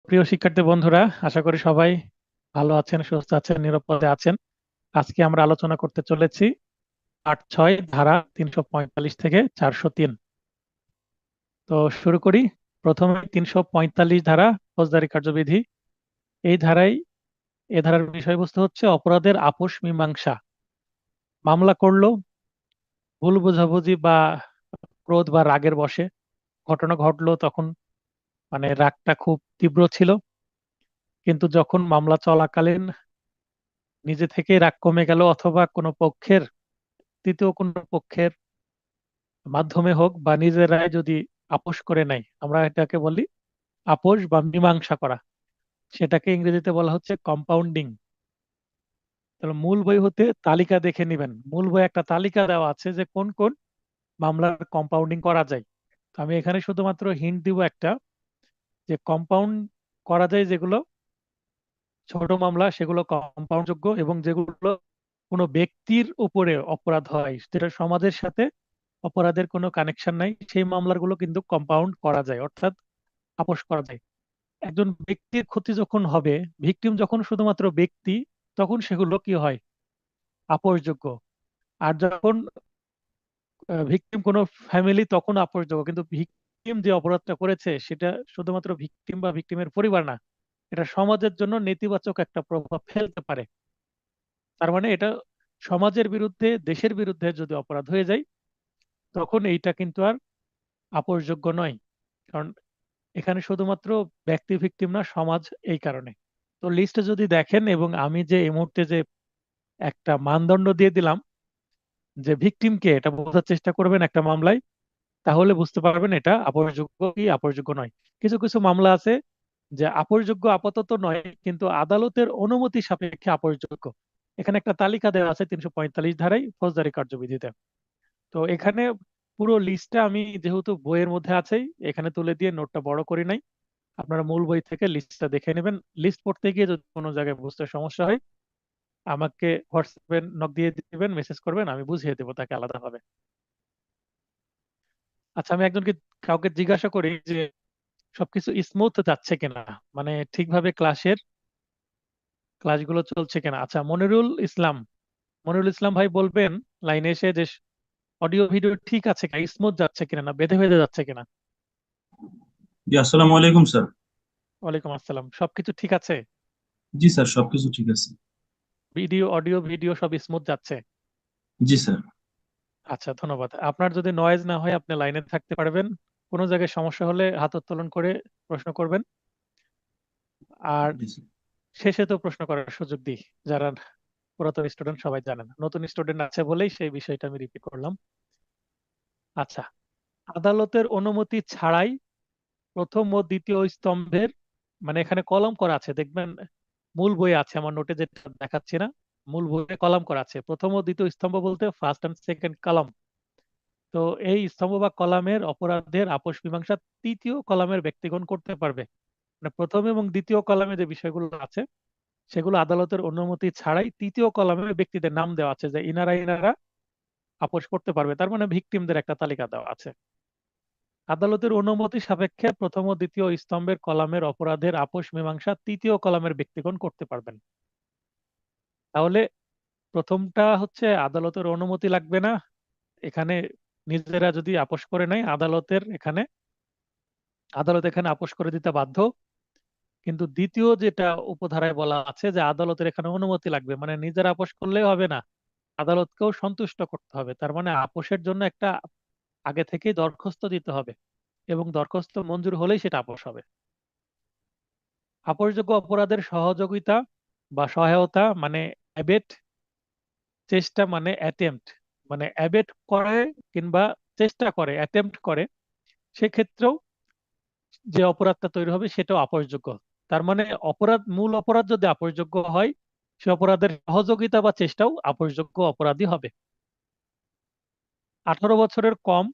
প্রিয় শিক্ষার্থী বন্ধুরা, আশা করি সবাই ভালো আছেন, সুস্থ আছেন, নিরাপদে আছেন। আজকে আমরা আলোচনা করতে চলেছি পাঠ 6 ধারা 345 থেকে 403। তো শুরু করি। প্রথমে 345 ধারা ফৌজদারি কার্যবিধি। এই ধারায় এ ধারার বিষয়বস্তু হচ্ছে অপরাধের আপোষ মীমাংসা। মামলা করলো, ভুল বোঝাবুঝি বা ক্রোধ বা রাগের বশে ঘটনা ঘটলো, তখন রাগটা খুব তীব্র ছিল, কিন্তু যখন মামলা চলাকালীন নিজে থেকে রাগ কমে গেল অথবা কোনো পক্ষের, তৃতীয় কোনো পক্ষের মাধ্যমে হোক বা নিজেরাই যদি আপোষ করে নেয়, আমরা এটাকে বলি আপোষ বা মীমাংসা করা। সেটাকে ইংরেজিতে বলা হচ্ছে কম্পাউন্ডিং। তাহলে মূল বই হতে তালিকা দেখে নেবেন। মূল বই একটা তালিকা দেওয়া আছে যে কোন কোন মামলার কম্পাউন্ডিং করা যায়। তো আমি এখানে শুধুমাত্র হিন্ট দিব একটা, যে কম্পাউন্ড করা যায় যেগুলো ছোট মামলা সেগুলো কম্পাউন্ড যোগ্য, এবং যেগুলো কোনো ব্যক্তির উপরে অপরাধ হয় যেটা সমাজের সাথে অপরাধের কোনো কানেকশন নাই, সেই মামলাগুলো কিন্তু কম্পাউন্ড করা যায়, অর্থাৎ আপোষ করা যায়। একজন ব্যক্তির ক্ষতি যখন হবে, ভিকটিম যখন শুধুমাত্র ব্যক্তি, তখন সেগুলো কি হয়, আপোষযোগ্য। আর যখন ভিকটিম কোনো ফ্যামিলি, তখন আপোষযোগ্য। কিন্তু ভিকটিম যে অপরাধটা করেছে সেটা শুধুমাত্র ভিকটিম বা ভিকটিমের পরিবার না, এটা সমাজের জন্য নেতিবাচক একটা প্রভাব ফেলতে পারে। তার মানে এটা সমাজের বিরুদ্ধে, দেশের বিরুদ্ধে যদি অপরাধ হয়ে যায়, তখন এইটা কিন্তু আর আপোষযোগ্য নয়। কারণ এখানে শুধুমাত্র ব্যক্তি ভিকটিম না, সমাজ, এই কারণে। তো লিস্টে যদি দেখেন, এবং আমি যে এই মুহূর্তে যে একটা মানদণ্ড দিয়ে দিলাম যে ভিকটিমকে, এটা বোঝার চেষ্টা করবেন একটা মামলায়, তাহলে বুঝতে পারবেন এটা আপোষযোগ্য কি আপোষযোগ্য নয়। কিছু কিছু মামলা আছে যে আপোষযোগ্য আপাতত নয়, কিন্তু আদালতের অনুমতি সাপেক্ষে আপোষযোগ্য। এখানে একটা তালিকা দেওয়া আছে 345 ধারায় ফৌজদারি কার্যবিধিতে। তো এখানে পুরো লিস্টটা আমি যেহেতু বইয়ের মধ্যে আছেই, এখানে তুলে দিয়ে নোটটা বড় করি নাই। আপনারা মূল বই থেকে লিস্টটা দেখে নেবেন। লিস্ট পড়তে গিয়ে যদি কোনো জায়গায় বুঝতে সমস্যা হয়, আমাকে হোয়াটসঅ্যাপে নক দিয়ে দিবেন, মেসেজ করবেন, আমি বুঝিয়ে দেবো তাকে আলাদাভাবে। আচ্ছা, আমি একজনকে, কাউকে জিজ্ঞাসা করি যে সবকিছু স্মুথ যাচ্ছে কিনা, ঠিকভাবে ক্লাসগুলো চলছে কিনা। আচ্ছা, মনিরুল ইসলাম ভাই বলবেন লাইনে এসে যে অডিও ভিডিও ঠিক আছে কিনা, স্মুথ যাচ্ছে কিনা, না বেঁধে বেঁধে যাচ্ছে কিনা। জি, আসসালামু আলাইকুম স্যার। ওয়ালাইকুম আসসালাম। সবকিছু ঠিক আছে? জি স্যার, সবকিছু ঠিক আছে। অডিও ভিডিও সব স্মুথ যাচ্ছে? জি স্যার। আচ্ছা, ধন্যবাদ। আপনার যদি নয়েজ না হয়, আপনি লাইনে থাকতে পারবেন। কোনো জায়গায় সমস্যা হলে হাত উত্তোলন করে প্রশ্ন করবেন। আর জি স্যার। শেষে তো প্রশ্ন করার সুযোগ দিই, যারা পুরাতন স্টুডেন্ট সবাই জানেন, নতুন স্টুডেন্ট আছে বলেই সেই বিষয়টা আমি রিপিট করলাম। আচ্ছা, আদালতের অনুমতি ছাড়াই প্রথম ও দ্বিতীয় স্তম্ভের, এখানে কলম করা আছে, দেখবেন মূল বই আছে, আমার নোটে যেটা দেখাচ্ছি না, মূল বইয়ে কলাম করা আছে। প্রথম ও দ্বিতীয় স্তম্ভ বলতে ফার্স্ট এন্ড সেকেন্ড কলাম। তো এই স্তম্ভ বা কলামের অপরাধের আপোষ মীমাংসা তৃতীয় কলামের ব্যক্তিগণ করতে পারবে। প্রথম এবং দ্বিতীয় কলামে যে বিষয়গুলো আছে, সেগুলো আদালতের অনুমতি ছাড়াই তৃতীয় কলামে ব্যক্তিদের নাম দেওয়া আছে যে ইনারা ইনারা আপোষ করতে পারবে। তার মানে ভিকটিমদের একটা তালিকা দেওয়া আছে। আদালতের অনুমতি সাপেক্ষে প্রথম ও দ্বিতীয় স্তম্ভের কলামের অপরাধের আপোষ মীমাংসা তৃতীয় কলামের ব্যক্তিগণ করতে পারবেন। তাহলে প্রথমটা হচ্ছে আদালতের অনুমতি লাগবে না, এখানে নিজেরা যদি আপোষ করে নেয়, আদালত এখানে আপোষ করে দিতে বাধ্য। কিন্তু দ্বিতীয় যেটা উপধারায় বলা আছে যে আদালতের এখানে অনুমতি লাগবে, নিজেরা আপোষ করলেই হবে না, আদালতকেও সন্তুষ্ট করতে হবে। তার মানে আপোষের জন্য একটা আগে থেকেই দরখাস্ত দিতে হবে, এবং দরখাস্ত মঞ্জুর হলেই সেটা আপোষ হবে। আপোষযোগ্য অপরাধের সহযোগিতা বা সহায়তা অ্যাবেট, চেষ্টা অ্যাটেম্পট, অ্যাবেট করে কিংবা চেষ্টা করে, অ্যাটেম্পট করে, সেক্ষেত্রেও যে অপরাধটা তৈরি হবে সেটাও আপোষযোগ্য। তার মানে মূল অপরাধ যদি আপোষযোগ্য হয়, সে অপরাধের সহযোগিতা বা চেষ্টাও আপোষযোগ্য অপরাধী হবে। 18 বছরের কম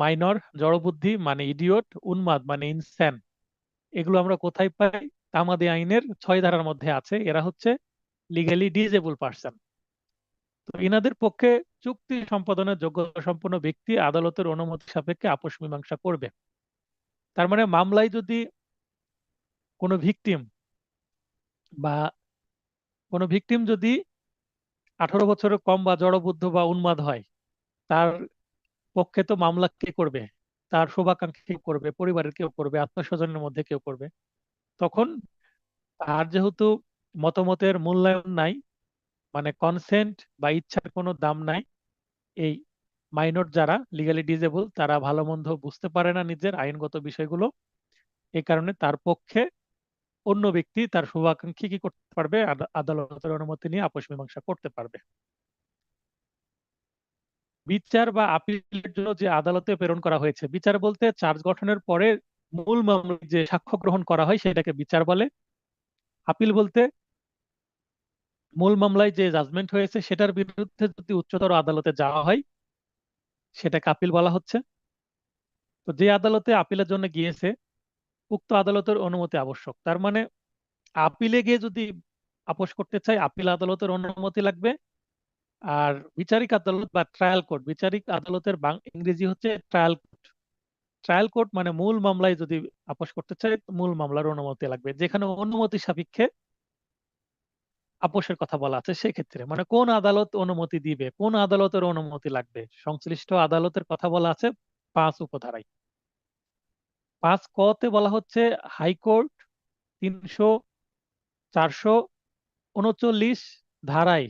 মাইনর, জড়বুদ্ধি ইডিয়ট, উন্মাদ ইনস্যান, এগুলো আমরা কোথায় পাই? তামাদি আইনের 6 ধারার মধ্যে আছে। এরা হচ্ছে লিগ্যালি ডিজেবল পার্সন। তো ইনাদের পক্ষে চুক্তি সম্পাদনের যোগ্যতা সম্পন্ন ব্যক্তি আদালতের অনুমতি সাপেক্ষে আপোষ মীমাংসা করবে। তার মানে মামলায় যদি কোনো ভিকটিম বা কোনো ভিকটিম যদি 18 বছরের কম বা জড়বুদ্ধ বা উন্মাদ হয়, তার পক্ষে তো মামলা কে করবে? তার শুভাকাঙ্ক্ষী কেউ করবে, পরিবারের কেউ করবে, আত্মীয় স্বজনের মধ্যে কেউ করবে। তখন তার যেহেতু মতামতের মূল্যায়ন নাই, মানে কনসেন্ট বা ইচ্ছার কোনো দাম নাই, এই মাইনর যারা লিগালি ডিজেবল তারা ভালো মন্দ বুঝতে পারে না নিজের আইনগত বিষয়গুলো, এই কারণে তার পক্ষে অন্য ব্যক্তি তার শুভাকাঙ্ক্ষী কি করতে পারবে? আদালতের অনুমতি নিয়ে আপোষ মীমাংসা করতে পারবে। বিচার বা আপিলের জন্য যে আদালতে প্রেরণ করা হয়েছে, বিচার বলতে চার্জ গঠনের পরে মূল মামলায় যে সাক্ষ্য গ্রহণ করা হয় সেটাকে বিচার বলে। আপিল বলতে মূল মামলায় যে জাজমেন্ট হয়েছে সেটার বিরুদ্ধে যদি উচ্চতর আদালতে যাওয়া হয় সেটাকে আপিল বলা হচ্ছে। তো যে আদালতে আপিলের জন্য গিয়েছে উক্ত আদালতের অনুমতি আবশ্যক। তার মানে আপিলে গিয়ে যদি আপোষ করতে চাই আপিল আদালতের অনুমতি লাগবে। আর বিচারিক আদালত বা ট্রায়াল কোর্ট, বিচারিক আদালতের ইংরেজি হচ্ছে ট্রায়াল কোর্ট। ট্রায়াল কোর্ট মানে মূল মামলায় যদি আপোষ করতে চাই মূল মামলার অনুমতি লাগবে, যেখানে অনুমতি সাপেক্ষে আপোষের কথা বলা আছে। সেক্ষেত্রে মানে কোন আদালত অনুমতি দিবে, কোন আদালতের অনুমতি লাগবে, সংশ্লিষ্ট আদালতের কথা বলা আছে 5 উপধারায়। 5 ক তে বলা হচ্ছে হাইকোর্ট 300, 439 ধারায়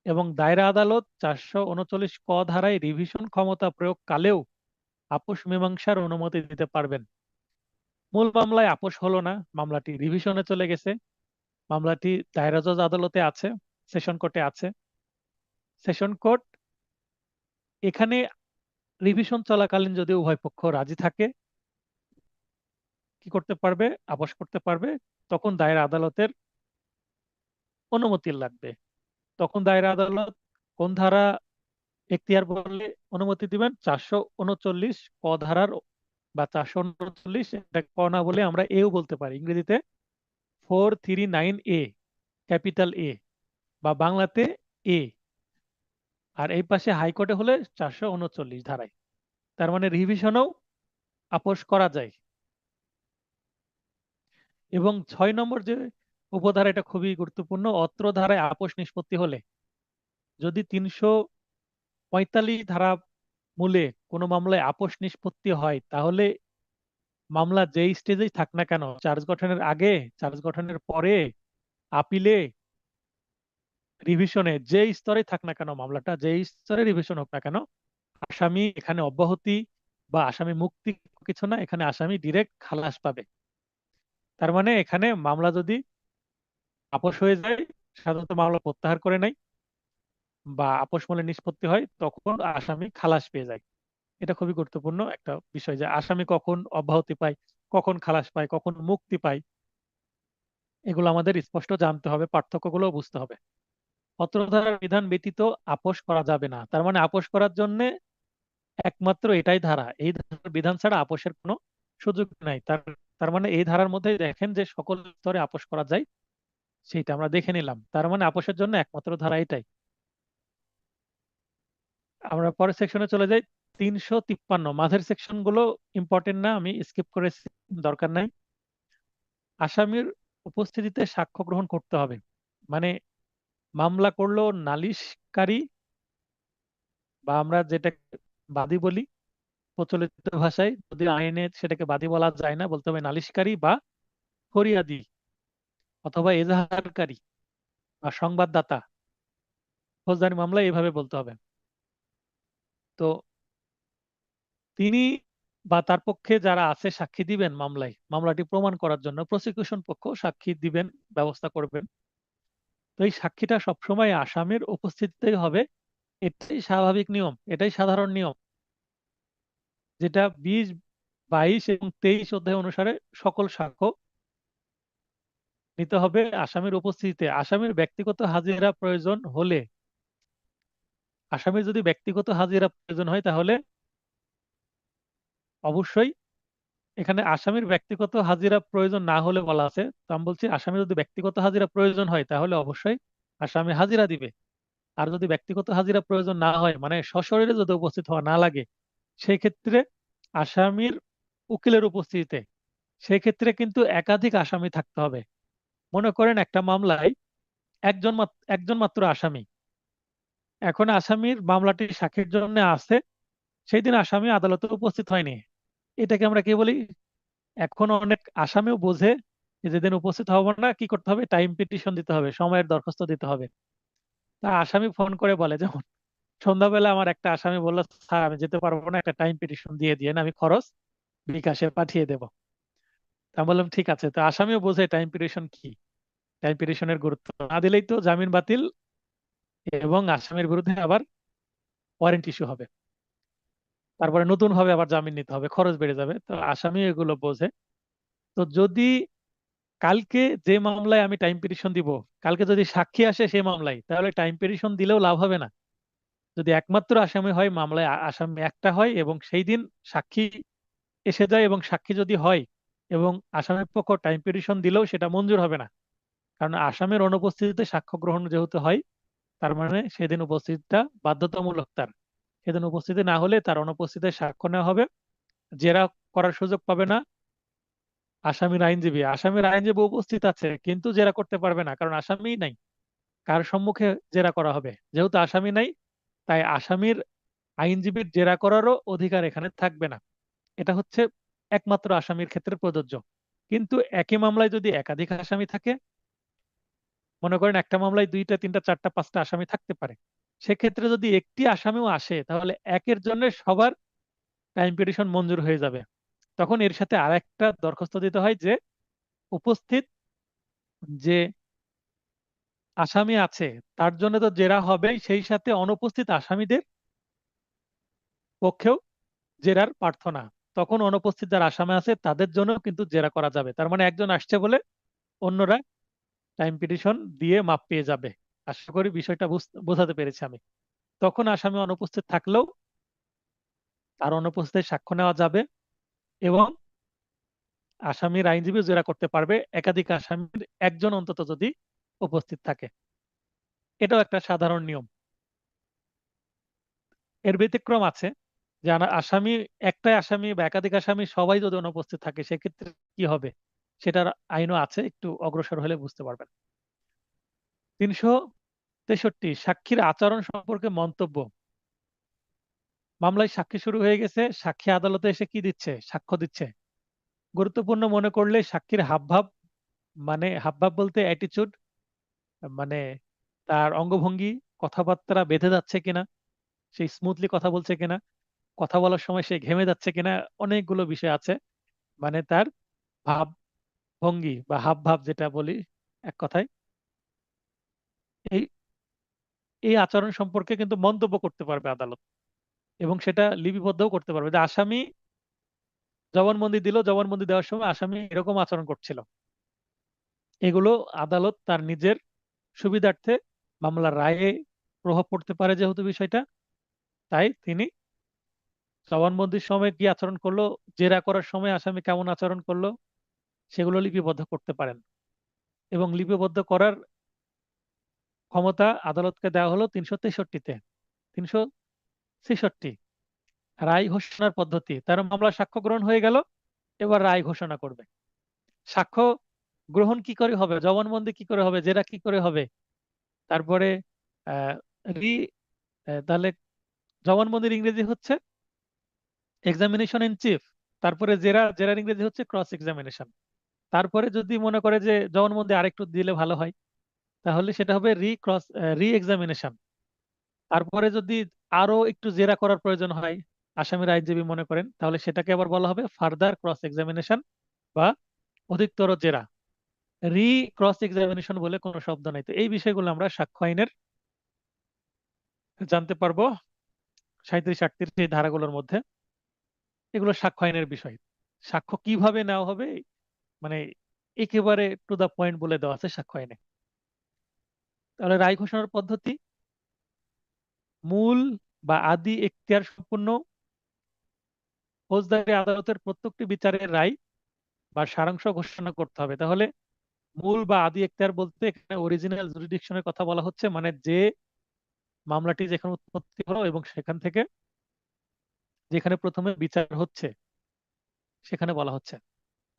এবং দায়রা আদালত 439 ক ধারায় রিভিশন ক্ষমতা প্রয়োগ কালেও আপোষ মীমাংসার অনুমতি দিতে পারবেন। মূল মামলায় আপোষ হলো না, মামলাটি রিভিশনে চলে গেছে, মামলাটি দায়রা জজ আদালতে আছে, সেশন কোর্টে আছে। সেশন কোর্ট এখানে রিভিশন চলাকালীন যদি উভয় পক্ষ রাজি থাকে কি করতে পারবে? আপোষ করতে পারবে। তখন দায়রা আদালতের অনুমতি লাগবে। তখন দায়রা আদালত কোন ধারা এখতিয়ার বলে অনুমতি দিবেন? 439 ক ধারার বা 439, এটা ক না বলে আমরা এও বলতে পারি, ইংরেজিতে 439A, ক্যাপিটাল এ, বা বাংলাতে এ। আর এই পাশে হাইকোর্টে হলে 439 ধারায়। তার মানে রিভিশনেও আপোষ করা যায়। এবং 6 নম্বর যে উপধারা, এটা খুবই গুরুত্বপূর্ণ। অত্র ধারায় আপোষ নিষ্পত্তি হলে, যদি 345 ধারা মূলে কোনো মামলায় আপোষ নিষ্পত্তি হয়, তাহলে মামলা যেই স্টেজেই থাক না কেন, চার্জ গঠনের আগে, চার্জ গঠনের পরে, আপিলে, রিভিশনে, যে স্তরে থাক না কেন, মামলাটা যে স্তরে রিভিশন হোক না কেন, আসামি এখানে অব্যাহতি বা আসামি মুক্তি কিছু না, এখানে আসামি ডিরেক্ট খালাস পাবে। তার মানে এখানে মামলা যদি আপোষ হয়ে যায়, সাধারণত মামলা প্রত্যাহার করে নেয় বা আপোষ মূলে নিষ্পত্তি হয়, তখন আসামি খালাস পেয়ে যায়। এটা খুবই গুরুত্বপূর্ণ একটা বিষয় যে আসামি কখন অব্যাহতি পায়, কখন খালাস পায়, কখন মুক্তি পায়, এগুলো আমাদের স্পষ্ট জানতে হবে, পার্থক্যগুলো বুঝতে হবে। অত্র ধারার বিধান ব্যতীত আপোষ করা যাবে না। তার মানে আপোষ করার জন্য একমাত্র এটাই ধারা, এই ধারার বিধান ছাড়া আপোষের কোনো সুযোগ নাই। তার তার মানে এই ধারার মধ্যে দেখেন যে সকল স্তরে আপোষ করা যায়, সেইটা আমরা দেখে নিলাম। তার মানে আপোষের জন্য একমাত্র ধারা এটাই। আমরা পরের সেকশনে চলে যাই। 353, মাঝের সেকশন গুলো ইম্পর্টেন্ট না, আমি স্কিপ করেছি, দরকার নাই। আসামির উপস্থিতিতে সাক্ষ্য গ্রহণ করতে হবে। মানে মামলা করলো নালিশকারী, বা আমরা যেটা বাদী বলি প্রচলিত ভাষায়, যদি আইনে সেটাকে বাদী বলা যায় না, বলতে হবে নালিশকারী বা ফরিয়াদি অথবা এজাহারকারী বা সংবাদদাতা। ফৌজদারি মামলা এইভাবে বলতে হবে। তো তিনি বা তার পক্ষে যারা আছে সাক্ষী দিবেন মামলায়, মামলাটি প্রমাণ করার জন্য প্রসিকিউশন পক্ষ সাক্ষী দিবেন, ব্যবস্থা করবেন। তো এই সাক্ষীটা সবসময় আসামির উপস্থিতিতেই হবে। এটাই স্বাভাবিক নিয়ম, এটাই সাধারণ নিয়ম, যেটা 20, 22 এবং 23 অধ্যায় অনুসারে সকল সাক্ষ্য নিতে হবে আসামির উপস্থিতিতে। আসামির ব্যক্তিগত হাজিরা প্রয়োজন হলে, আসামির যদি ব্যক্তিগত হাজিরা প্রয়োজন হয় তাহলে অবশ্যই, এখানে আসামির ব্যক্তিগত হাজিরা প্রয়োজন না হলে বলা আছে, তো আমি বলছি আসামির যদি ব্যক্তিগত হাজিরা প্রয়োজন হয় তাহলে অবশ্যই আসামি হাজিরা দিবে। আর যদি ব্যক্তিগত হাজিরা প্রয়োজন না হয়, মানে সশরীরে যদি উপস্থিত হওয়া না লাগে, সেই ক্ষেত্রে আসামির উকিলের উপস্থিতিতে সেই ক্ষেত্রে কিন্তু একাধিক আসামি থাকতে হবে। মনে করেন একটা মামলায় একজন মাত্র আসামি। এখন আসামির মামলাটি সাক্ষীর জন্য আছে, সেই দিন আসামি আদালতে উপস্থিত হয়নি। এটাকে আমরা কি বলি? এখন অনেক আসামিও বোঝে যে যেদিন উপস্থিত হব না, কি করতে হবে, টাইম পিটিশন দিতে হবে, সময়ের দরখাস্ত দিতে হবে। তা আসামি ফোন করে বলে, যেমন সন্ধ্যাবেলা আমার একটা আসামি বললো, স্যার আমি যেতে পারবো না, একটা টাইম পিটিশন দিয়ে দিয়ে আমি খরচ বিকাশে পাঠিয়ে দেবো। তা আমি বললাম ঠিক আছে। তো আসামিও বোঝে টাইম পিটিশন কি, টাইম পিটিশনের গুরুত্ব। না দিলেই তো জামিন বাতিল এবং আসামির বিরুদ্ধে আবার ওয়ারেন্ট ইস্যু হবে, তারপরে নতুন ভাবে আবার জামিন নিতে হবে, খরচ বেড়ে যাবে। তো আসামি এগুলো বোঝে। তো যদি কালকে যে মামলায় আমি টাইম পিটিশন দিব, কালকে যদি সাক্ষী আসে সেই মামলায়, তাহলে টাইম পিটিশন দিলেও লাভ হবে না। যদি একমাত্র আসামি হয়, মামলায় আসামি একটা হয় এবং সেই দিন সাক্ষী এসে যায় এবং সাক্ষী যদি হয় এবং আসামির পক্ষ টাইম পিটিশন দিলেও সেটা মঞ্জুর হবে না। কারণ আসামির অনুপস্থিতিতে সাক্ষ্য গ্রহণ যেহেতু হয়, তার মানে সেদিন উপস্থিতিটা বাধ্যতামূলক তার। সেদিন উপস্থিতি না হলে তার অনুপস্থিতিতে সাক্ষ্য নেওয়া হবে, জেরা করার সুযোগ পাবে না আসামির আইনজীবী। আসামির আইনজীবী উপস্থিত আছে কিন্তু জেরা করতে পারবে না, কারণ আসামি নাই। কার সম্মুখে জেরা করা হবে? যেহেতু আসামি নাই, তাই আসামির আইনজীবীর জেরা করারও অধিকার এখানে থাকবে না। এটা হচ্ছে একমাত্র আসামির ক্ষেত্রে প্রযোজ্য। কিন্তু একই মামলায় যদি একাধিক আসামি থাকে, মনে করেন একটা মামলায় দুইটা তিনটা চারটা পাঁচটা আসামি থাকতে পারে, সেক্ষেত্রে যদি একটি আসামিও আসে, তাহলে একের জন্য সবার টাইম পিটিশন মঞ্জুর হয়ে যাবে। তখন এর সাথে আরেকটা দরখাস্ত দিতে হয় যে উপস্থিত যে আসামি আছে তার জন্য তো জেরা হবেই, সেই সাথে অনুপস্থিত আসামিদের পক্ষেও জেরার প্রার্থনা। তখন অনুপস্থিত যারা আসামি আছে তাদের জন্য কিন্তু জেরা করা যাবে। তার মানে একজন আসছে বলে অন্যরা টাইম পিটিশন দিয়ে মাপ পেয়ে যাবে। আশা করি বিষয়টা বোঝাতে পেরেছি আমি। তখন আসামি অনুপস্থিত থাকলেও তার অনুপস্থিত সাক্ষ্য নেওয়া যাবে এবং আসামির আইনজীবী জেরা করতে পারবে একাধিক আসামির একজন অন্তত যদি উপস্থিত থাকে। এটাও একটা সাধারণ নিয়ম। এর ব্যতিক্রম আছে, যে আসামি, একটাই আসামি বা একাধিক আসামি সবাই যদি অনুপস্থিত থাকে, সেক্ষেত্রে কি হবে সেটার আইনও আছে, একটু অগ্রসর হলে বুঝতে পারবেন। 363, সাক্ষীর আচরণ সম্পর্কে মন্তব্য। মামলায় সাক্ষী শুরু হয়ে গেছে, সাক্ষী আদালতে এসে কি দিচ্ছে? সাক্ষ্য দিচ্ছে। গুরুত্বপূর্ণ মনে করলে সাক্ষীর হাবভাব, মানে হাবভাব বলতে অ্যাটিচিউড, মানে তার অঙ্গভঙ্গি, কথাবার্তা বেঁধে যাচ্ছে কিনা, সে স্মুথলি কথা বলছে কিনা, কথা বলার সময় সে ঘেমে যাচ্ছে কিনা, অনেকগুলো বিষয় আছে। মানে তার ভাব ভঙ্গি বা হাব ভাব যেটা বলি এক কথায়, এই এই আচরণ সম্পর্কে কিন্তু মন্তব্য করতে পারবে আদালত, এবং সেটা লিপিবদ্ধও করতে পারবে যে আসামি জবানবন্দি দিল, জবানবন্দি দেওয়ার সময় আসামি এরকম আচরণ করছিল। এগুলো আদালত তার নিজের সুবিধার্থে, মামলার রায়ে প্রভাব পড়তে পারে যেহেতু বিষয়টা, তাই তিনি জবানবন্দির সময় কি আচরণ করলো, জেরা করার সময় আসামি কেমন আচরণ করলো, সেগুলো লিপিবদ্ধ করতে পারেন। এবং লিপিবদ্ধ করার ক্ষমতা আদালতকে দেওয়া হলো 363-তে। 366, রায় ঘোষণার পদ্ধতি। তার মামলা সাক্ষ্য গ্রহণ হয়ে গেল, এবার রায় ঘোষণা করবে। সাক্ষ্য গ্রহণ কি করে হবে, জবানবন্দি কি করে হবে, জেরা কি করে হবে, তারপরে আহ রি তাহলে জবানবন্দির ইংরেজি হচ্ছে এক্সামিনেশন ইন চিফ, তারপরে জেরার ইংরেজি হচ্ছে ক্রস এক্সামিনেশন। তারপরে যদি মনে করে যে জবানবন্দি আরেকটু দিলে ভালো হয়, তাহলে সেটা হবে রি এক্সামিনেশন। তারপরে যদি আরো একটু জেরা করার প্রয়োজন হয়, আসামির আইনজীবী মনে করেন, তাহলে সেটাকে আবার বলা হবে ফার্দার ক্রস এক্সামিনেশন বা অধিকতর জেরা। রি ক্রস এক্সামিনেশন বলে কোনো শব্দ নাই। তো এই বিষয়গুলো আমরা সাক্ষ্য আইনের জানতে পারবো 37-38 এই ধারাগুলোর মধ্যে। এগুলো সাক্ষ্য আইনের বিষয়। সাক্ষ্য কিভাবে নেওয়া হবে, মানে একেবারে টু দা পয়েন্ট বলে দেওয়া আছে সাক্ষ্য আইনে। তাহলে রায় ঘোষণার পদ্ধতি: মূল বা আদি এখতিয়ার সম্পূর্ণ ফৌজদারি আদালতের প্রত্যেকটি বিচারের রায় বা সারাংশ ঘোষণা করতে হবে। তাহলে মূল বা আদি এখতিয়ার বলতে এখানে অরিজিনাল জুরিডিকশনের কথা বলা হচ্ছে, মানে যে মামলাটি যেখানে উৎপত্তি হলো এবং সেখান থেকে যেখানে প্রথমে বিচার হচ্ছে সেখানে বলা হচ্ছে।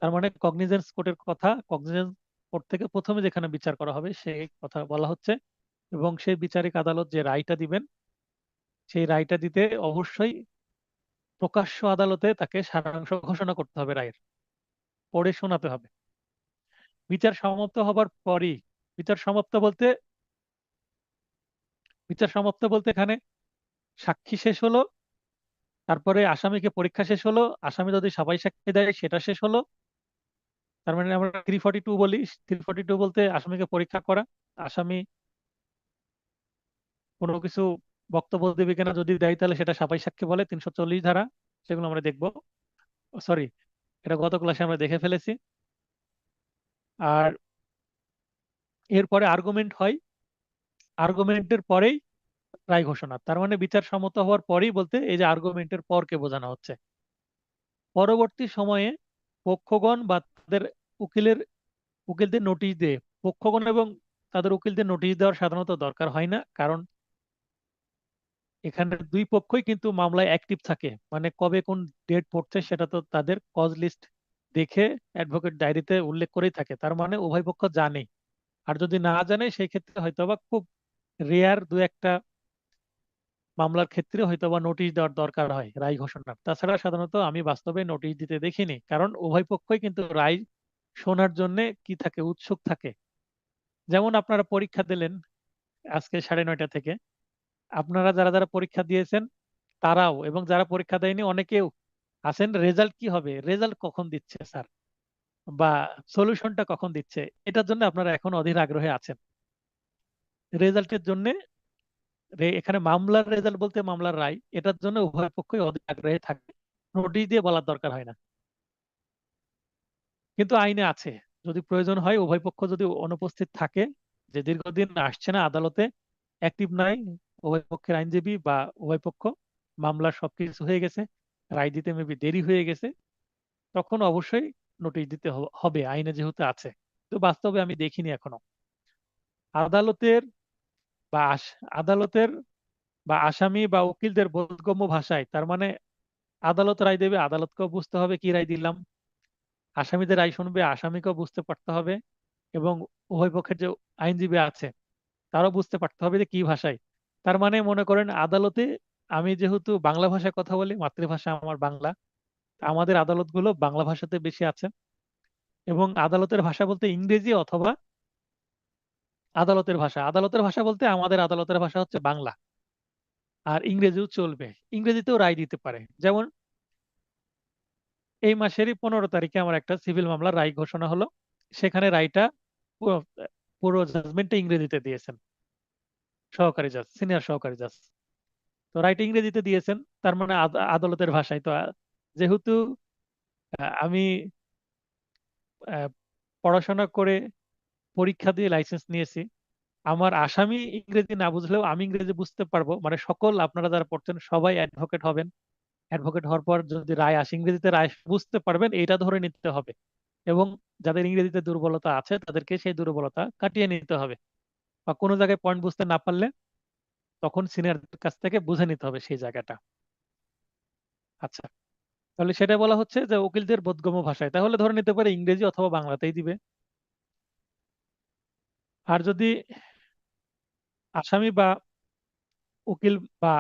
তার মানে কগনিজেন্স কোর্টের কথা, কগনিজেন্স কোর্ট থেকে প্রথমে যেখানে বিচার করা হবে সেই কথা বলা হচ্ছে। এবং সেই বিচারিক আদালত যে রায়টা দিবেন, সেই রায়টা দিতে অবশ্যই প্রকাশ্য আদালতে তাকে সারাংশ ঘোষণা করতে হবে, রায়ের পড়ে শোনাতে হবে। বিচার সমাপ্ত হবার পরই, বিচার সমাপ্ত বলতে বিচার সমাপ্ত বলতে এখানে সাক্ষী শেষ হলো, তারপরে আসামিকে পরীক্ষা শেষ হলো, আসামি যদি সাবাই সাক্ষ্য দেয় সেটা শেষ হলো। তার মানে আমরা 342 বলি। 342 বলতে আসামিকে পরীক্ষা করা, আসামি কোনো কিছু বক্তব্য দেবে কিনা, যদি দেয় তাহলে সেটা সাবাই সাক্ষ্য বলে, 340 ধারা, সেগুলো আমরা দেখবো। সরি, এটা গত ক্লাসে আমরা দেখে ফেলেছি। আর এরপরে আর্গুমেন্ট হয়, আর্গুমেন্টের পরেই রায় ঘোষণা। তার মানে বিচার সম্মত হওয়ার পরেই বলতে এই যে আর্গুমেন্টের পরকে বোঝানো হচ্ছে। পরবর্তী সময়ে পক্ষগণ বা তাদের উকিলের উকিলদের নোটিশ দিয়ে, পক্ষগণ এবং তাদের উকিলদের নোটিশ দেওয়ার সাধারণত দরকার হয় না, কারণ এখানে দুই পক্ষই কিন্তু মামলায় অ্যাক্টিভ থাকে। মানে কবে কোন ডেট পড়ছে সেটা তো তাদের কজ লিস্ট দেখে অ্যাডভোকেট ডায়েরিতে উল্লেখ করেই থাকে, তার মানে উভয় পক্ষ জানে। আর যদি না জানে সেই ক্ষেত্রে হয়তোবা খুব রেয়ার দু একটা মামলার ক্ষেত্রে হয়তোবা নোটিশ দেওয়ার দরকার হয় রায় ঘোষণার। তাছাড়া সাধারণত আমি বাস্তবে নোটিশ দিতে দেখিনি, কারণ উভয় পক্ষই কিন্তু রায় শোনার জন্য কি থাকে, উৎসুক থাকে। যেমন আপনারা পরীক্ষা দিলেন আজকে 9:30 থেকে, আপনারা যারা যারা পরীক্ষা দিয়েছেন তারাও, এবং যারা পরীক্ষা দেয়নি অনেকেও আছেন, রেজাল্ট কি হবে, রেজাল্ট কখন দিচ্ছে স্যার, বা সলিউশনটা কখন দিচ্ছে, এটার জন্য আপনারা এখন অধীর আগ্রহে আছেন। রেজাল্টের জন্য, এখানে মামলার রেজাল্ট বলতে মামলার রায়, এটার জন্য উভয় পক্ষই অধীর আগ্রহে থাকে, নোটিশ দিয়ে বলার দরকার হয় না। কিন্তু আইনে আছে, যদি প্রয়োজন হয় উভয় পক্ষ যদি অনুপস্থিত থাকে, যে দীর্ঘদিন আসছে না আদালতে, অ্যাক্টিভ নাই উভয় পক্ষের আইনজীবী, বা উভয় পক্ষ মামলার সবকিছু হয়ে গেছে, রায় দিতে মেবি দেরি হয়ে গেছে, তখন অবশ্যই নোটিশ দিতে হবে, আইনে যেহেতু আছে। তো বাস্তবে আমি দেখিনি এখনো আদালতের আদালতের বা আসামি বা উকিলদের বোধগম্য ভাষায়। তার মানে আদালত রায় দেবে, আদালতকেও বুঝতে হবে কি রায় দিলাম, আসামিদের রায় শুনবে, আসামিকেও বুঝতে পারতে হবে, এবং উভয় পক্ষের যে আইনজীবী আছে তারও বুঝতে পারতে হবে যে কি ভাষায়। তার মানে মনে করেন আদালতে, আমি যেহেতু বাংলা ভাষায় কথা বলি, মাতৃভাষা আমার বাংলা, আমাদের আদালতগুলো বাংলা ভাষাতে বেশি আছে। এবং আদালতের ভাষা বলতে ইংরেজি অথবা আদালতের ভাষা বলতে আমাদের আদালতের ভাষা হচ্ছে বাংলা, আর ইংরেজিও চলবে, ইংরেজিতেও রায় দিতে পারে। যেমন এই মাসেরই 15 তারিখে আমার একটা সিভিল মামলার রায় ঘোষণা হলো, সেখানে রায়টা পুরো পুরো জাজমেন্টটা ইংরেজিতে দিয়েছেন সহকারী জাজ, সিনিয়র সহকারী জাজ। তো রায়টা ইংরেজিতে দিয়েছেন, তার মানে আদালতের ভাষায়। তো যেহেতু আমি আহ, পড়াশোনা করে পরীক্ষা দিয়ে লাইসেন্স নিয়েছি, আমার আসামি ইংরেজি না বুঝলেও আমি ইংরেজি বুঝতে পারবো। মানে সকল আপনারা যারা পড়ছেন সবাই অ্যাডভোকেট হবেন, অ্যাডভোকেট হওয়ার পর যদি রায় আসে ইংরেজিতে, রায় বুঝতে পারবেন, এটা ধরে নিতে হবে। এবং যাদের ইংরেজিতে দুর্বলতা আছে তাদেরকে সেই দুর্বলতা কাটিয়ে নিতে হবে, বা কোনো জায়গায় পয়েন্ট বুঝতে না পারলে তখন সিনিয়রদের কাছ থেকে বুঝে নিতে হবে সেই জায়গাটা। আচ্ছা, তাহলে সেটা বলা হচ্ছে যে উকিলদের বোধগম্য ভাষায়, তাহলে ধরে নিতে পারে ইংরেজি অথবা বাংলাতেই দিবে। আর যদি আসামি বা উকিল বা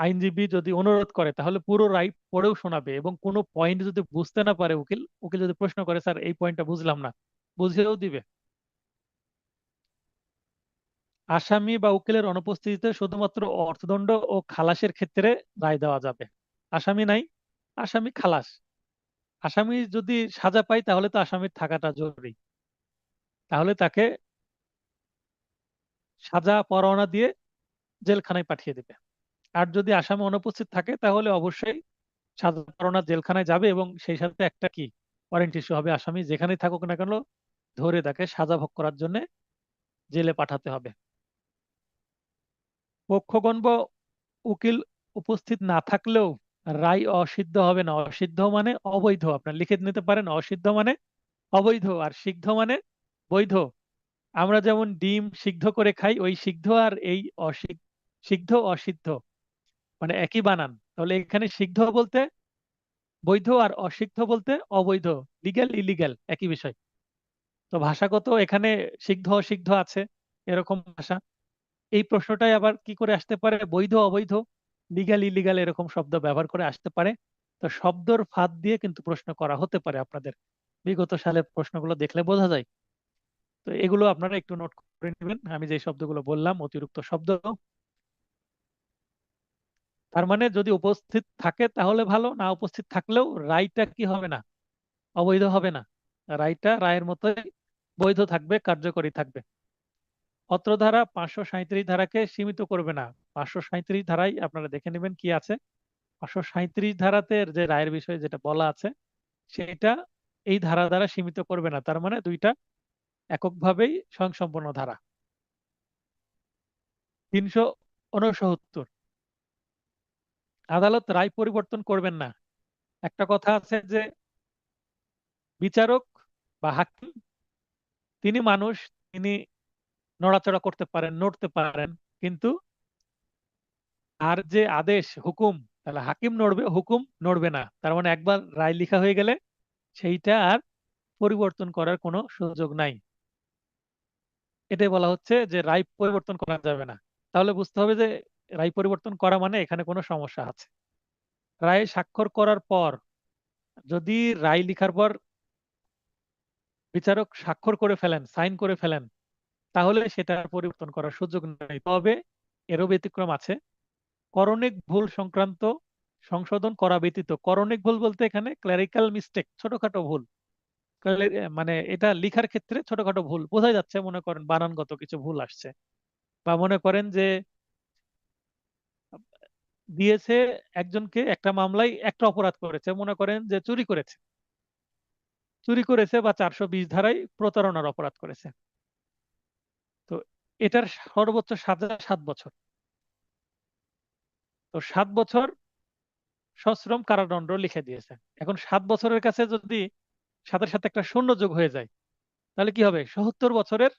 আইনজীবী যদি অনুরোধ করে তাহলে পুরো রাইট পড়েও শোনাবে, এবং কোনো পয়েন্ট যদি বুঝতে না পারে উকিল, উকিল যদি প্রশ্ন করে স্যার এই পয়েন্টটা বুঝলাম না, বুঝিয়েও দিবে। আসামি বা উকিলের অনুপস্থিতিতে শুধুমাত্র অর্থদণ্ড ও খালাসের ক্ষেত্রে রায় দেওয়া যাবে। আসামি নাই, আসামি খালাস, আসামি যদি সাজা পায় তাহলে তো আসামির থাকাটা জরুরি, তাহলে তাকে সাজা পরোয়ানা দিয়ে জেলখানায় পাঠিয়ে দেবে। আর যদি আসামি অনুপস্থিত থাকে তাহলে অবশ্যই সাজা পরোয়ানা জেলখানায় যাবে, এবং সেই সাথে একটা কি ওয়ারেন্ট ইস্যু হবে, আসামি যেখানেই থাকুক না কেন ধরে তাকে সাজা ভোগ করার জন্য জেলে পাঠাতে হবে। পক্ষগণ বা উকিল উপস্থিত না থাকলেও রায় অসিদ্ধ হবে না। অসিদ্ধ মানে অবৈধ, আপনার লিখে নিতে পারেন, অসিদ্ধ মানে অবৈধ, আর সিদ্ধ মানে বৈধ। আমরা যেমন ডিম সিদ্ধ করে খাই, ওই সিদ্ধ আর এই সিদ্ধ অসিদ্ধ মানে একই বানান। তাহলে এখানে সিদ্ধ বলতে বৈধ আর অসিদ্ধ বলতে অবৈধ, লিগ্যাল ইলিগ্যাল একই বিষয়। তো ভাষাগত এখানে সিদ্ধ অসিদ্ধ আছে এরকম ভাষা। এই প্রশ্নটাই আবার কি করে আসতে পারে, বৈধ অবৈধ, লিগ্যাল ইলিগ্যাল এরকম শব্দ ব্যবহার করে আসতে পারে। তো শব্দর ফাঁদ দিয়ে কিন্তু প্রশ্ন করা হতে পারে আপনাদের, বিগত সালের প্রশ্নগুলো দেখলে বোঝা যায়। তো এগুলো আপনারা একটু নোট করে নেবেন, আমি যে শব্দগুলো বললাম অতিরিক্ত শব্দ। তার মানে যদি উপস্থিত থাকে তাহলে ভালো, না উপস্থিত থাকলেও রায়টা কি হবে না, অবৈধ হবে না। রায়টা রায়ের মতোই বৈধ থাকবে, কার্যকরী থাকবে। অত্র ধারা 537 ধারাকে সীমিত করবে না। 537 ধারায় আপনারা দেখে নেবেন কি আছে। 537 ধারাতে যে রায়ের বিষয়ে যেটা বলা আছে সেটা এই ধারা দ্বারা সীমিত করবে না, তার মানে দুইটা এককভাবেই স্বয়ংসম্পূর্ণ ধারা। 369, আদালত রায় পরিবর্তন করবেন না। একটা কথা আছে যে বিচারক বা হাকিম তিনি মানুষ, তিনি নড়াচড়া করতে পারেন, নড়তে পারেন, কিন্তু আর যে আদেশ হুকুম, তাহলে হাকিম নড়বে, হুকুম নড়বে না। তার মানে একবার রায় লিখা হয়ে গেলে সেইটা আর পরিবর্তন করার কোনো সুযোগ নাই। এটাই বলা হচ্ছে যে রায় পরিবর্তন করা যাবে না। তাহলে বুঝতে হবে যে রায় পরিবর্তন করা মানে এখানে কোনো সমস্যা আছে। রায় স্বাক্ষর করার পর, যদি রায় লিখার পর বিচারক স্বাক্ষর করে ফেলেন, সাইন করে ফেলেন, তাহলে সেটা আর পরিবর্তন করার সুযোগ নেই। তবে এরও ব্যতিক্রম আছে। করণিক ভুল সংক্রান্ত সংশোধন করা ব্যতীত, করণিক ভুল বলতে এখানে ক্লারিক্যাল মিস্টেক, ছোটখাটো ভুল, মানে এটা লিখার ক্ষেত্রে ছোটখাটো ভুল বোঝা যাচ্ছে, মনে করেন বানানগত কিছু ভুল আসছে, বা মনে করেন যে দিয়েছে একজনকে একটা মামলায় একটা অপরাধ করেছে, মনে করেন যে চুরি করেছে, চুরি করেছে বা 420 ধারায় প্রতারণার অপরাধ করেছে। তো এটার সর্বোচ্চ সাজা 7 বছর। তো 7 বছর সশ্রম কারাদণ্ড লিখে দিয়েছে। এখন 7 বছরের কাছে যদি সাথে সাথে একটা শূন্য যোগ হয়ে যায়, তাহলে কি হবে, 77 বছরের,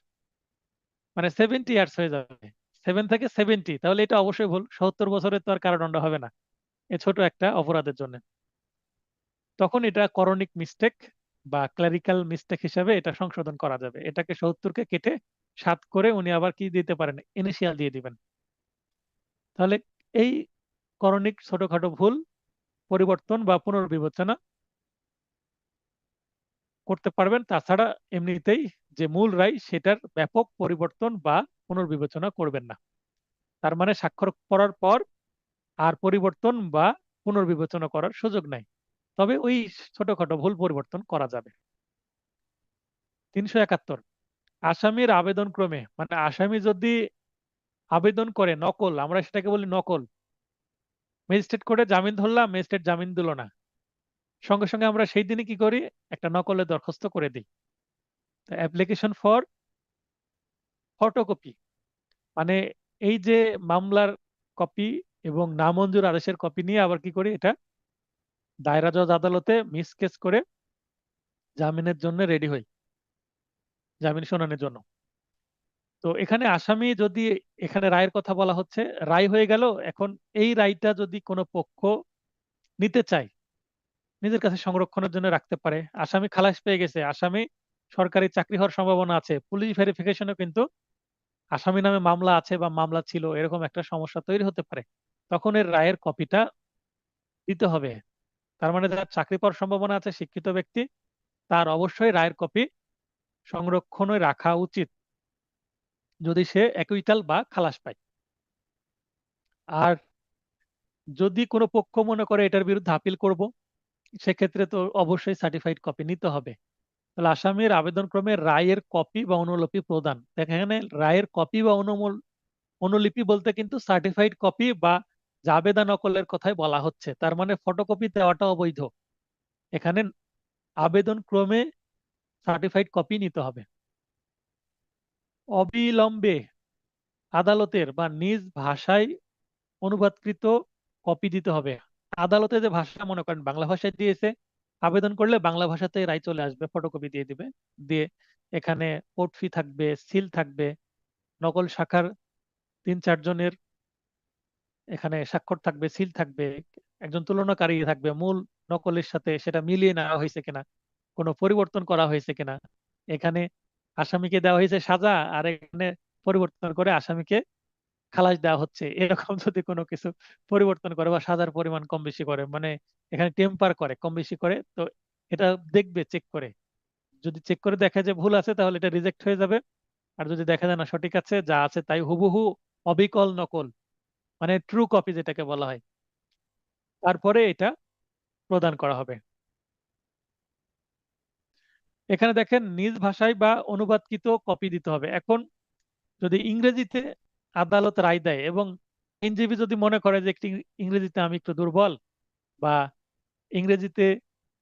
মানে 70 ইয়ার্স হয়ে যাবে। 7 থেকে 70, তাহলে এটা অবশ্যই ভুল। 70 বছরের তো আর কারাদণ্ড হবে না এ ছোট একটা অপরাধের জন্য। তখন এটা করণিক মিস্টেক বা ক্লারিক্যাল মিস্টেক হিসাবে এটা সংশোধন করা যাবে। এটাকে 70-কে কেটে 7 করে উনি আবার কি দিতে পারেন, ইনিশিয়াল দিয়ে দিবেন। তাহলে এই করণিক ছোটখাটো ভুল পরিবর্তন বা পুনর্বিবেচনা করতে পারবেন। তাছাড়া এমনিতেই যে মূল রায় সেটার ব্যাপক পরিবর্তন বা পুনর্বিবেচনা করবেন না। তার মানে স্বাক্ষর করার পর আর পরিবর্তন বা পুনর্বিবেচনা করার সুযোগ নাই। তবে ওই ছোটখাটো ভুল পরিবর্তন করা যাবে। 371, আসামির আবেদন ক্রমে, মানে আসামি যদি আবেদন করে নকল, আমরা সেটাকে বলি নকল। ম্যাজিস্ট্রেট কোর্টে জামিন ধরলাম, ম্যাজিস্ট্রেট জামিন দিল না, সঙ্গে সঙ্গে আমরা সেই দিনই কি করি, একটা নকলের দরখাস্ত করে দিই। অ্যাপ্লিকেশন ফর ফটোকপি, মানে এই যে মামলার কপি এবং নামঞ্জুর আদেশের কপি নিয়ে আবার কি করি, এটা দায়রা জজ আদালতে মিস কেস করে জামিনের জন্য রেডি হই, জামিন শুনানির জন্য। তো এখানে আসামি যদি, এখানে রায়ের কথা বলা হচ্ছে, রায় হয়ে গেল, এখন এই রায়টা যদি কোনো পক্ষ নিতে চায়, নিজের কাছে সংরক্ষণের জন্য রাখতে পারে। আসামি খালাস পেয়ে গেছে, আসামি সরকারি চাকরি হওয়ার সম্ভাবনা আছে, পুলিশ ভেরিফিকেশনও কিন্তু আসামি নামে মামলা আছে বা মামলা ছিল, এরকম একটা সমস্যা তৈরি হতে পারে। তখন এর রায়ের কপিটা দিতে হবে। তার মানে যার চাকরি পাওয়ার সম্ভাবনা আছে, শিক্ষিত ব্যক্তি, তার অবশ্যই রায়ের কপি সংরক্ষণে রাখা উচিত, যদি সে অ্যাকুইটাল বা খালাস পায়। আর যদি কোনো পক্ষ মনে করে এটার বিরুদ্ধে আপিল করব, সেক্ষেত্রে তো অবশ্যই সার্টিফাইড কপি নিতে হবে। তাহলে আসামির আবেদন ক্রমে রায়ের কপি বা অনুলিপি প্রদান, দেখেন এখানে রায়ের কপি বা অনুলিপি বলতে কিন্তু সার্টিফাইড কপি বা জাবেদা নকলের কথাই বলা হচ্ছে। তার মানে ফটোকপি দেওয়াটা অবৈধ। এখানে আবেদন ক্রমে সার্টিফাইড কপি নিতে হবে। অবিলম্বে আদালতের বা নিজ ভাষায় অনুবাদকৃত কপি দিতে হবে। আদালতে যে ভাষা মনে করেন বাংলা ভাষায় দিয়েছে, আবেদন করলে বাংলা ভাষাতে রায় চলে আসবে, ফটোকপি দিয়ে দিবে, দিয়ে এখানে কোর্ট ফি থাকবে, সিল থাকবে, নকল শাখার 3-4 জনের এখানে স্বাক্ষর থাকবে, সিল থাকবে, একজন তুলনাকারী থাকবে মূল নকলের সাথে, সেটা মিলিয়ে নেওয়া হয়েছে কিনা, কোনো পরিবর্তন করা হয়েছে কিনা। এখানে আসামিকে দেওয়া হয়েছে সাজা, আর এখানে পরিবর্তন করে আসামিকে খালাস দেওয়া হচ্ছে, এরকম যদি কোনো কিছু পরিবর্তন করে বা সাজার পরিমাণ কম বেশি করে, মানে এখানে টেম্পার করে, কম বেশি করে, তো এটা দেখবে চেক করে। যদি চেক করে দেখা যায় ভুল আছে, তাহলে এটা রিজেক্ট হয়ে যাবে। আর যদি দেখা যায় না সঠিক আছে, যা আছে তাই হুবহু অবিকল নকল, মানে ট্রু কপি যেটাকে বলা হয়, তারপরে এটা প্রদান করা হবে। এখানে দেখেন নিজ ভাষায় বা অনুবাদকৃত কপি দিতে হবে। এখন যদি ইংরেজিতে আদালত রায় দেয় এবং আইনজীবী যদি মনে করে যে একটি ইংরেজিতে আমি একটু দুর্বল, বা ইংরেজিতে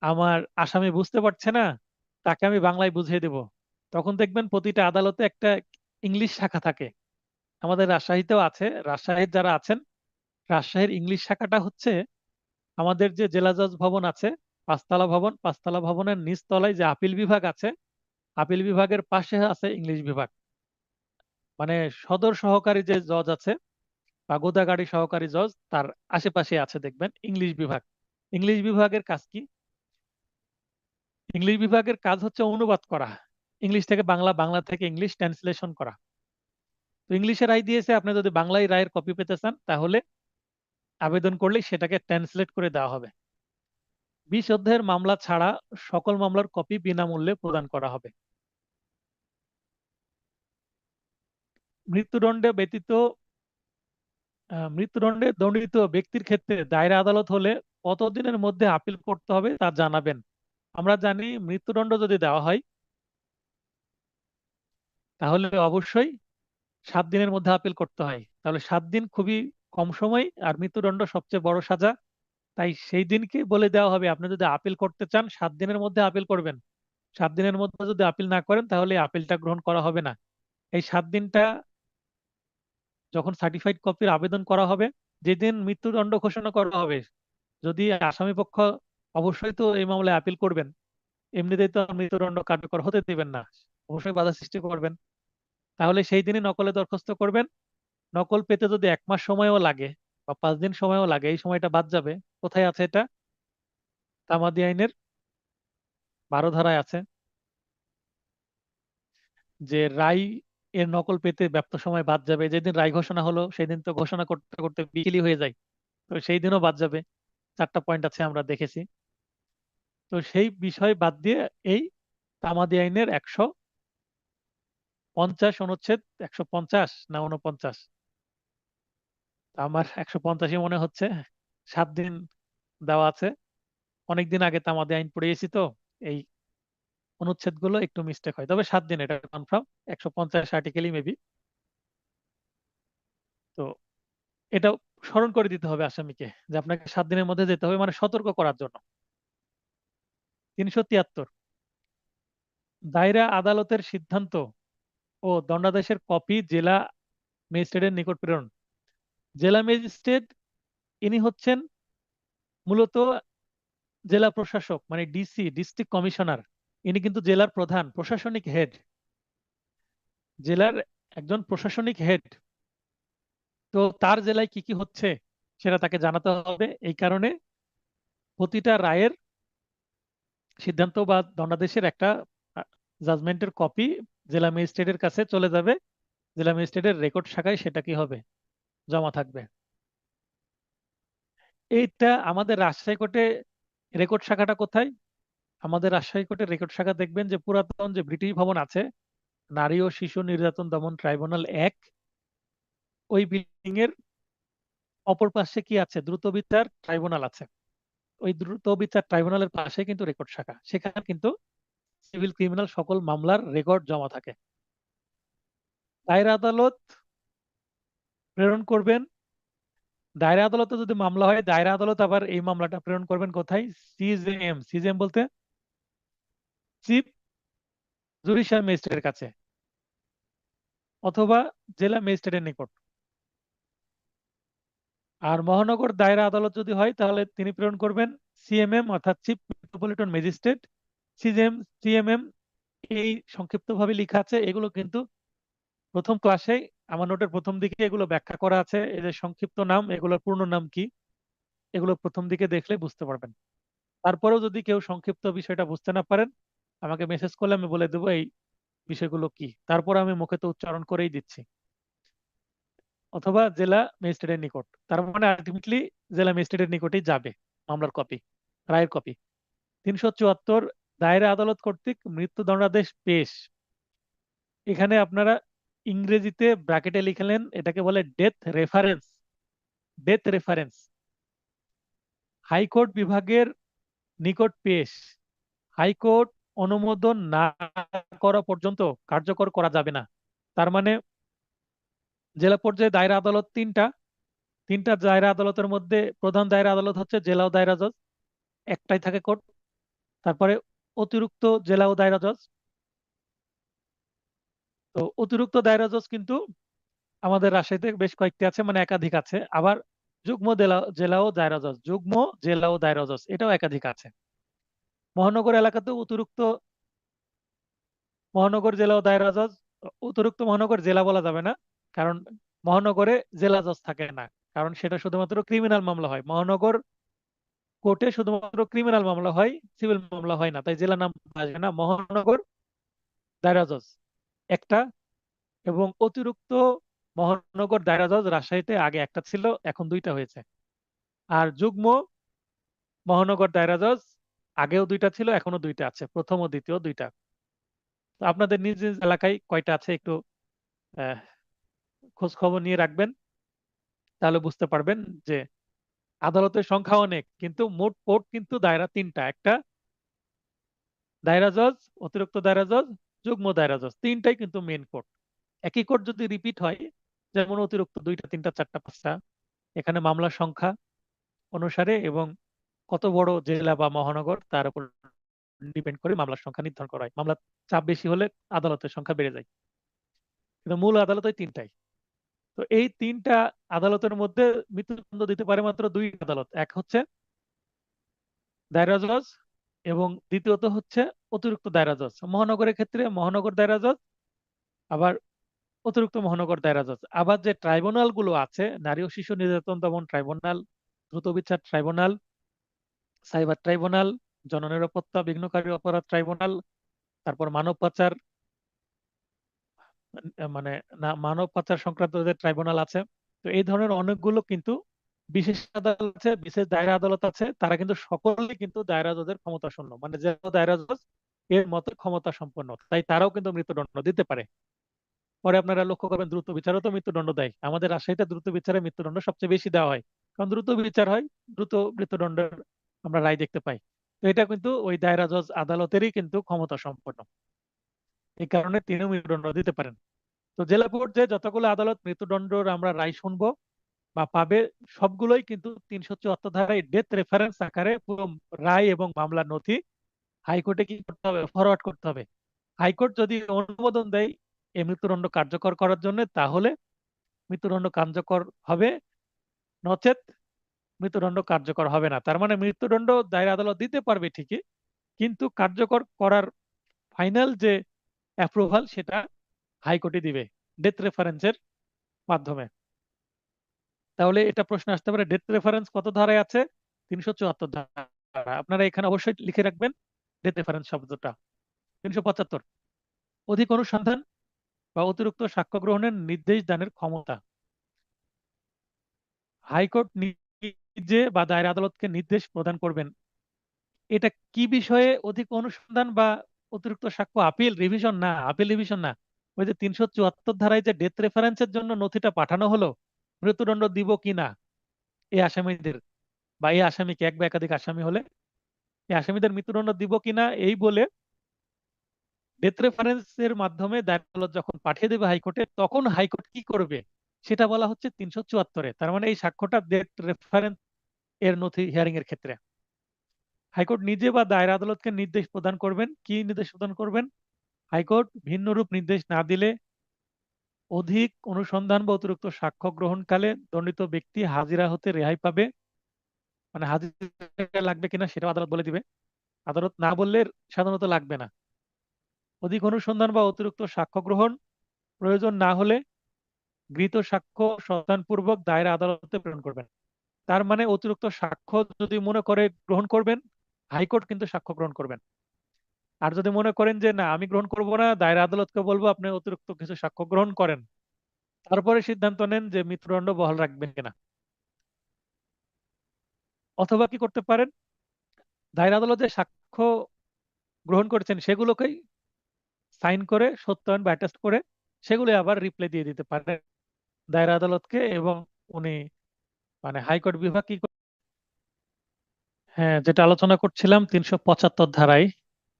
আমার আসামি বুঝতে পারছে না, তাকে আমি বাংলায় বুঝিয়ে দেব, তখন দেখবেন প্রতিটা আদালতে একটা ইংলিশ শাখা থাকে। আমাদের রাজশাহীতেও আছে। রাজশাহীর যারা আছেন, রাজশাহীর ইংলিশ শাখাটা হচ্ছে আমাদের যে জেলা জজ ভবন আছে, পাঁচতলা ভবন, পাঁচতলা ভবনের নিচতলায় যে আপিল বিভাগ আছে, আপিল বিভাগের পাশে আছে ইংলিশ বিভাগ। মানে সদর সহকারী যে জজ আছে বা গোদাগাড়ি সহকারী জজ, তার আশেপাশে আছে দেখবেন ইংলিশ বিভাগ। ইংলিশ বিভাগের কাজ কি? ইংলিশ বিভাগের কাজ হচ্ছে অনুবাদ করা, ইংলিশ থেকে বাংলা, বাংলা থেকে ইংলিশ ট্রান্সলেশন করা। তো ইংলিশে রায় দিয়েছে, আপনি যদি বাংলায় রায়ের কপি পেতে চান, তাহলে আবেদন করলেই সেটাকে ট্রান্সলেট করে দেওয়া হবে। 20 অধ্যায়ের মামলা ছাড়া সকল মামলার কপি বিনামূল্যে প্রদান করা হবে। মৃত্যুদণ্ডে ব্যতীত মৃত্যুদণ্ডে দণ্ডিত ব্যক্তির ক্ষেত্রে দায়রা আদালত হলে কতদিনের মধ্যে আপিল করতে হবে তা জানাবেন। আমরা জানি মৃত্যুদণ্ড যদি দেওয়া হয়, তাহলে অবশ্যই 7 দিনের মধ্যে আপিল করতে হয়। তাহলে 7 দিন খুবই কম সময়, আর মৃত্যুদণ্ড সবচেয়ে বড় সাজা। তাই সেই দিনকে বলে দেওয়া হবে, আপনি যদি আপিল করতে চান 7 দিনের মধ্যে আপিল করবেন। 7 দিনের মধ্যে যদি আপিল না করেন, তাহলে আপিলটা গ্রহণ করা হবে না। এই 7 দিনটা যখন সার্টিফাইড কপির আবেদন করা হবে, যেদিন মৃত্যুদণ্ড ঘোষণা করা হবে, যদি আসামি পক্ষ, অবশ্যই তো এই মামলায় আপিল করবেন, এমনিতেই তো আর মৃত্যুদণ্ড কার্যকর হতে দিবেন না, অবশ্যই বাধা সৃষ্টি করবেন। তাহলে সেই দিনই নকলে দরখাস্ত করবেন। নকল পেতে যদি 1 মাস সময়ও লাগে বা 5 দিন সময়ও লাগে, এই সময়টা বাদ যাবে। কোথায় আছে এটা? তামাদি আইনের 12 ধারায় আছে যে রায় এর নকল পেতে ব্যপ্ত সময় বাদ যাবে। যেদিন রায় ঘোষণা হলো সেদিন তো ঘোষণা করতে করতে বিকেলই হয়ে যায়, তো সেই দিনও বাদ যাবে। 4টা পয়েন্ট আছে, আমরা দেখেছি। তো সেই বিষয় বাদ দিয়ে এই তামাদি আইনের 150 অনুচ্ছেদ, 150 না 49, আমার 150ই মনে হচ্ছে, 7 দিন দেওয়া আছে। অনেকদিন আগে তামাদি আইন পড়িয়েছি তো, এই অনুচ্ছেদ গুলো একটু মিস্টেক হয়, তবে 7 দিন এটা কনফার্ম। 150 আর্টিকেলই মেবি। তো এটা স্মরণ করে দিতে হবে আসামিকে, যে আপনাকে 7 দিনের মধ্যে যেতে হবে, মানে সতর্ক করার জন্য। 373, দায়রা আদালতের সিদ্ধান্ত ও দণ্ডাদেশের কপি জেলা ম্যাজিস্ট্রেটের নিকট প্রেরণ। জেলা ম্যাজিস্ট্রেট ইনি হচ্ছেন মূলত জেলা প্রশাসক, মানে ডিসি, ডিস্ট্রিক্ট কমিশনার। ইনি কিন্তু জেলার প্রধান, প্রশাসনিক হেড, জেলার একজন প্রশাসনিক হেড। তো তার জেলায় কি কি হচ্ছে সেটা তাকে জানাতে হবে। এই কারণে প্রতিটা রায়ের সিদ্ধান্ত বা দণ্ডাদেশের একটা জাজমেন্টের কপি জেলা ম্যাজিস্ট্রেটের কাছে চলে যাবে। জেলা ম্যাজিস্ট্রেটের রেকর্ড শাখায় সেটা কি হবে, জমা থাকবে। এইটা আমাদের রাজশাহী কোর্টে রেকর্ড শাখাটা কোথায়? আমাদের রাজশাহী কোর্টের রেকর্ড শাখা দেখবেন যে পুরাতন যে ব্রিটিশ ভবন আছে, নারী ও শিশু নির্যাতন দমন ট্রাইব্যুনাল 1, ওই বিল্ডিং এর অপর পাশে কি আছে, দ্রুত বিচার ট্রাইব্যুনাল আছে। ওই দ্রুত বিচার ট্রাইব্যুনালের পাশে কিন্তু রেকর্ড শাখা, সেখানে কিন্তু সিভিল ক্রিমিনাল সকল মামলার রেকর্ড জমা থাকে। দায়রা আদালত প্রেরণ করবেন। দায়রা আদালতে যদি মামলা হয়, দায়রা আদালত আবার এই মামলাটা প্রেরণ করবেন কোথায়? সিজেএম। সিজেএম বলতে চিফ জুডিশিয়াল ম্যাজিস্ট্রেটের কাছে, অথবা জেলা ম্যাজিস্ট্রেটের নিকট। আর মহানগর দায়রা আদালত যদি হয়, তাহলে তিনি প্রেরণ করবেন সিএমএম, অর্থাৎ chief metropolitan magistrate. CJM, CMM, এই সংক্ষিপ্তভাবে লেখা আছে। এগুলো কিন্তু প্রথম ক্লাসে আমার নোটের প্রথম দিকে এগুলো ব্যাখ্যা করা আছে, এই যে সংক্ষিপ্ত নাম, এগুলোর পূর্ণ নাম কি। এগুলো প্রথম দিকে দেখলে বুঝতে পারবেন। তারপরেও যদি কেউ সংক্ষিপ্ত বিষয়টা বুঝতে না পারেন, আমাকে মেসেজ করলে আমি বলে দেবো এই বিষয়গুলো কি, তারপর আমি মুখে তো উচ্চারণ করেই দিচ্ছি। অথবা জেলা ম্যাজিস্ট্রেটের নিকট, তার মানে আলটিমেটলি জেলা ম্যাজিস্ট্রেটের নিকটেই যাবে মামলার কপি, রায়ের কপি। 374, দায়রা আদালত কর্তৃক মৃত্যুদণ্ডাদেশ পেশ। এখানে আপনারা ইংরেজিতে ব্র্যাকেটে লিখলেন, এটাকে বলে death reference. Death reference high court বিভাগের নিকট পেশ। হাইকোর্ট অনুমোদন না করা পর্যন্ত কার্যকর করা যাবে না। তার মানে জেলা পর্যায়ে দায়রা আদালত তিনটা, তিনটা দায়রা আদালতের মধ্যে প্রধান দায়রা আদালত হচ্ছে জেলা ও দায়রা জজ, একটাই থাকে কোর্ট। তারপরে অতিরিক্ত জেলা ও দায়রা জজ। তো অতিরিক্ত দায়রা জজ কিন্তু আমাদের রাজশাহীতে বেশ কয়েকটি আছে, মানে একাধিক আছে। আবার যুগ্ম জেলা জেলা ও দায়রা জজ, যুগ্ম জেলা ও দায়রা জজ এটাও একাধিক আছে। মহানগর এলাকাতেও অতিরিক্ত মহানগর জেলা ও দায়রা জজ। অতিরিক্ত মহানগর জেলা বলা যাবে না, কারণ মহানগরে জেলা জজ থাকে না, কারণ সেটা শুধুমাত্র ক্রিমিনাল মামলা হয়। মহানগর কোর্টে শুধুমাত্র ক্রিমিনাল মামলা হয়, সিভিল মামলা হয় না, তাই জেলা নাম আসবে না। মহানগর দায়রা জজ একটা, এবং অতিরিক্ত মহানগর দায়রা জজ রাজশাহীতে আগে একটা ছিল, এখন দুইটা হয়েছে। আর যুগ্ম মহানগর দায়রা জজ আগেও দুইটা ছিল, এখনো দুইটা আছে, প্রথম ও দ্বিতীয় দুইটা। তো আপনাদের নিজ নিজ এলাকায় কয়টা আছে একটু আহ, খোঁজ খবর নিয়ে রাখবেন, তাহলে বুঝতে পারবেন যে আদালতের সংখ্যা অনেক, কিন্তু মোট কোর্ট কিন্তু দায়রা তিনটা। একটা দায়রা জজ, অতিরিক্ত দায়রা জজ, যুগ্ম দায়রা জজ, তিনটাই কিন্তু মেন কোর্ট। একই কোর্ট যদি রিপিট হয়, যেমন অতিরিক্ত দুইটা তিনটা চারটা পাঁচটা, এখানে মামলার সংখ্যা অনুসারে এবং কত বড় জেলা বা মহানগর তার উপর ডিপেন্ড করে মামলার সংখ্যা নির্ধারণ করা হয়। মামলার চাপ বেশি হলে আদালতের সংখ্যা বেড়ে যায়, কিন্তু মূল আদালত ওই তিনটাই। তো এই তিনটা আদালতের মধ্যে মৃত্যুদণ্ড দিতে পারে মাত্র দুই আদালত, এক হচ্ছে দায়রা জজ এবং দ্বিতীয়ত হচ্ছে অতিরিক্ত দায়রা জজ। মহানগরের ক্ষেত্রে মহানগর দায়রা জজ, আবার অতিরিক্ত মহানগর দায়রা জজ। আবার যে ট্রাইব্যুনাল গুলো আছে, নারী ও শিশু নির্যাতন দমন ট্রাইব্যুনাল, দ্রুত বিচার ট্রাইব্যুনাল, সাইবার ট্রাইব্যুনাল, জননিরাপত্তা বিঘ্নকারী অপরাধ ট্রাইব্যুনাল, তারপর মানব পাচার, মানে না মানব পাচার সংক্রান্ত যে ট্রাইব্যুনাল আছে। তো এই ধরনের অনেকগুলো কিন্তু বিশেষ আদালত আছে, বিশেষ দায়রা আদালত আছে, তারা কিন্তু সকলেই কিন্তু দায়রা জজের ক্ষমতা শূন্য, মানে যে দায়রা জজ এর মতো ক্ষমতা সম্পন্ন, তাই তারাও কিন্তু মৃত্যুদণ্ড দিতে পারে। পরে আপনারা লক্ষ্য করবেন দ্রুত বিচারও তো মৃত্যুদণ্ড দেয়। আমাদের রাজশাহীতে দ্রুত বিচারে মৃত্যুদণ্ড সবচেয়ে বেশি দেওয়া হয়, কারণ দ্রুত বিচার হয়, দ্রুত মৃত্যুদণ্ডের আমরা রায় দেখতে পাই। তো এটা কিন্তু ওই দায়রা জজ আদালতেরই কিন্তু ক্ষমতা সম্পন্ন, এই কারণে তিনিও মৃত্যুদণ্ড দিতে পারেন। তো জেলা পর্যায়ে যতগুলো আদালত মৃত্যুদণ্ডের আমরা রায় শুনবো বা পাবে, সবগুলোই কিন্তু 374 ধারায় ডেথ রেফারেন্স আকারে পুরো রায় এবং মামলার নথি হাইকোর্টে কি করতে হবে, ফরওয়ার্ড করতে হবে। হাইকোর্ট যদি অনুমোদন দেয় এই মৃত্যুদণ্ড কার্যকর করার জন্য, তাহলে মৃত্যুদণ্ড কার্যকর হবে, নচেত মৃত্যুদণ্ড কার্যকর হবে না। তার মানে মৃত্যুদণ্ড দায়রা আদালত দিতে পারবে ঠিকই, কিন্তু কার্যকর করার ফাইনাল যে অ্যাপ্রুভাল সেটা হাইকোর্টে দিবে ডেথ রেফারেন্সের মাধ্যমে। তাহলে এটা প্রশ্ন আসতে পারে, ডেথ রেফারেন্স কত ধারায় আছে? 374 ধারা। আপনারা এখানে অবশ্যই লিখে রাখবেন ডেথ রেফারেন্স শব্দটা। 375, অধিক অনুসন্ধান বা অতিরিক্ত সাক্ষ্য গ্রহণের নির্দেশ দানের ক্ষমতা। হাইকোর্ট নিজে বা দায়রা আদালতকে নির্দেশ প্রদান করবেন। এটা কি বিষয়ে অধিক অনুসন্ধান বা অতিরিক্ত সাক্ষ্য? আপিল রিভিশন না, আপিল রিভিশন না। ওই যে 374 ধারায় যে ডেথ রেফারেন্সের জন্য নথিটা পাঠানো হলো, মৃত্যুদণ্ড দিব কি না এই আসামিদের, বা এই আসামিকে এক বা একাধিক আসামি হলে এই আসামিদের মৃত্যুদণ্ড দিব কিনা এই বলে ডেথ রেফারেন্সের মাধ্যমে দায়রা আদালত যখন পাঠিয়ে দেবে হাইকোর্টে, তখন হাইকোর্ট কি করবে সেটা বলা হচ্ছে 374-এ। তার মানে এই সাক্ষ্যটা ডেথ রেফারেন্স এর নথি হিয়ারিং এর ক্ষেত্রে হাইকোর্ট নিজে বা দায়রা আদালতকে নির্দেশ প্রদান করবেন। কি নির্দেশ প্রদান করবেন? হাইকোর্ট ভিন্নরূপ নির্দেশ না দিলে অধিক অনুসন্ধান বা অতিরিক্ত সাক্ষ্য গ্রহণকালে দণ্ডিত ব্যক্তি হাজিরা হতে রেহাই পাবে। মানে হাজিরা লাগবে কিনা সেটাও আদালত বলে দিবে। আদালত না বললে সাধারণত লাগবে না। অধিক অনুসন্ধান বা অতিরিক্ত সাক্ষ্য গ্রহণ প্রয়োজন না হলে গৃহীত সাক্ষ্য সন্ধানপূর্বক দায়রা আদালতে প্রেরণ করবেন। তার মানে অতিরিক্ত সাক্ষ্য যদি মনে করে গ্রহণ করবেন, হাইকোর্ট কিন্তু সাক্ষ্য গ্রহণ করবেন। আর যদি মনে করেন যে না আমি গ্রহণ করব না, দায়রা আদালতকে বলবো আপনি অতিরিক্ত কিছু সাক্ষ্য গ্রহণ করেন, তারপরে সিদ্ধান্ত নেন যে মৃত্যুদণ্ড বহাল রাখবেন কিনা। অথবা কি করতে পারেন, দায়রা আদালত যে সাক্ষ্য গ্রহণ করেছেন সেগুলোকেই সাইন করে সত্যায়ন বা অ্যাটেস্ট করে সেগুলো আবার রিপ্লাই দিয়ে দিতে পারেন দায়রা আদালতকে, এবং উনি মানে হাইকোর্ট বিভাগ কি হ্যাঁ, যেটা আলোচনা করছিলাম 375 ধারায়,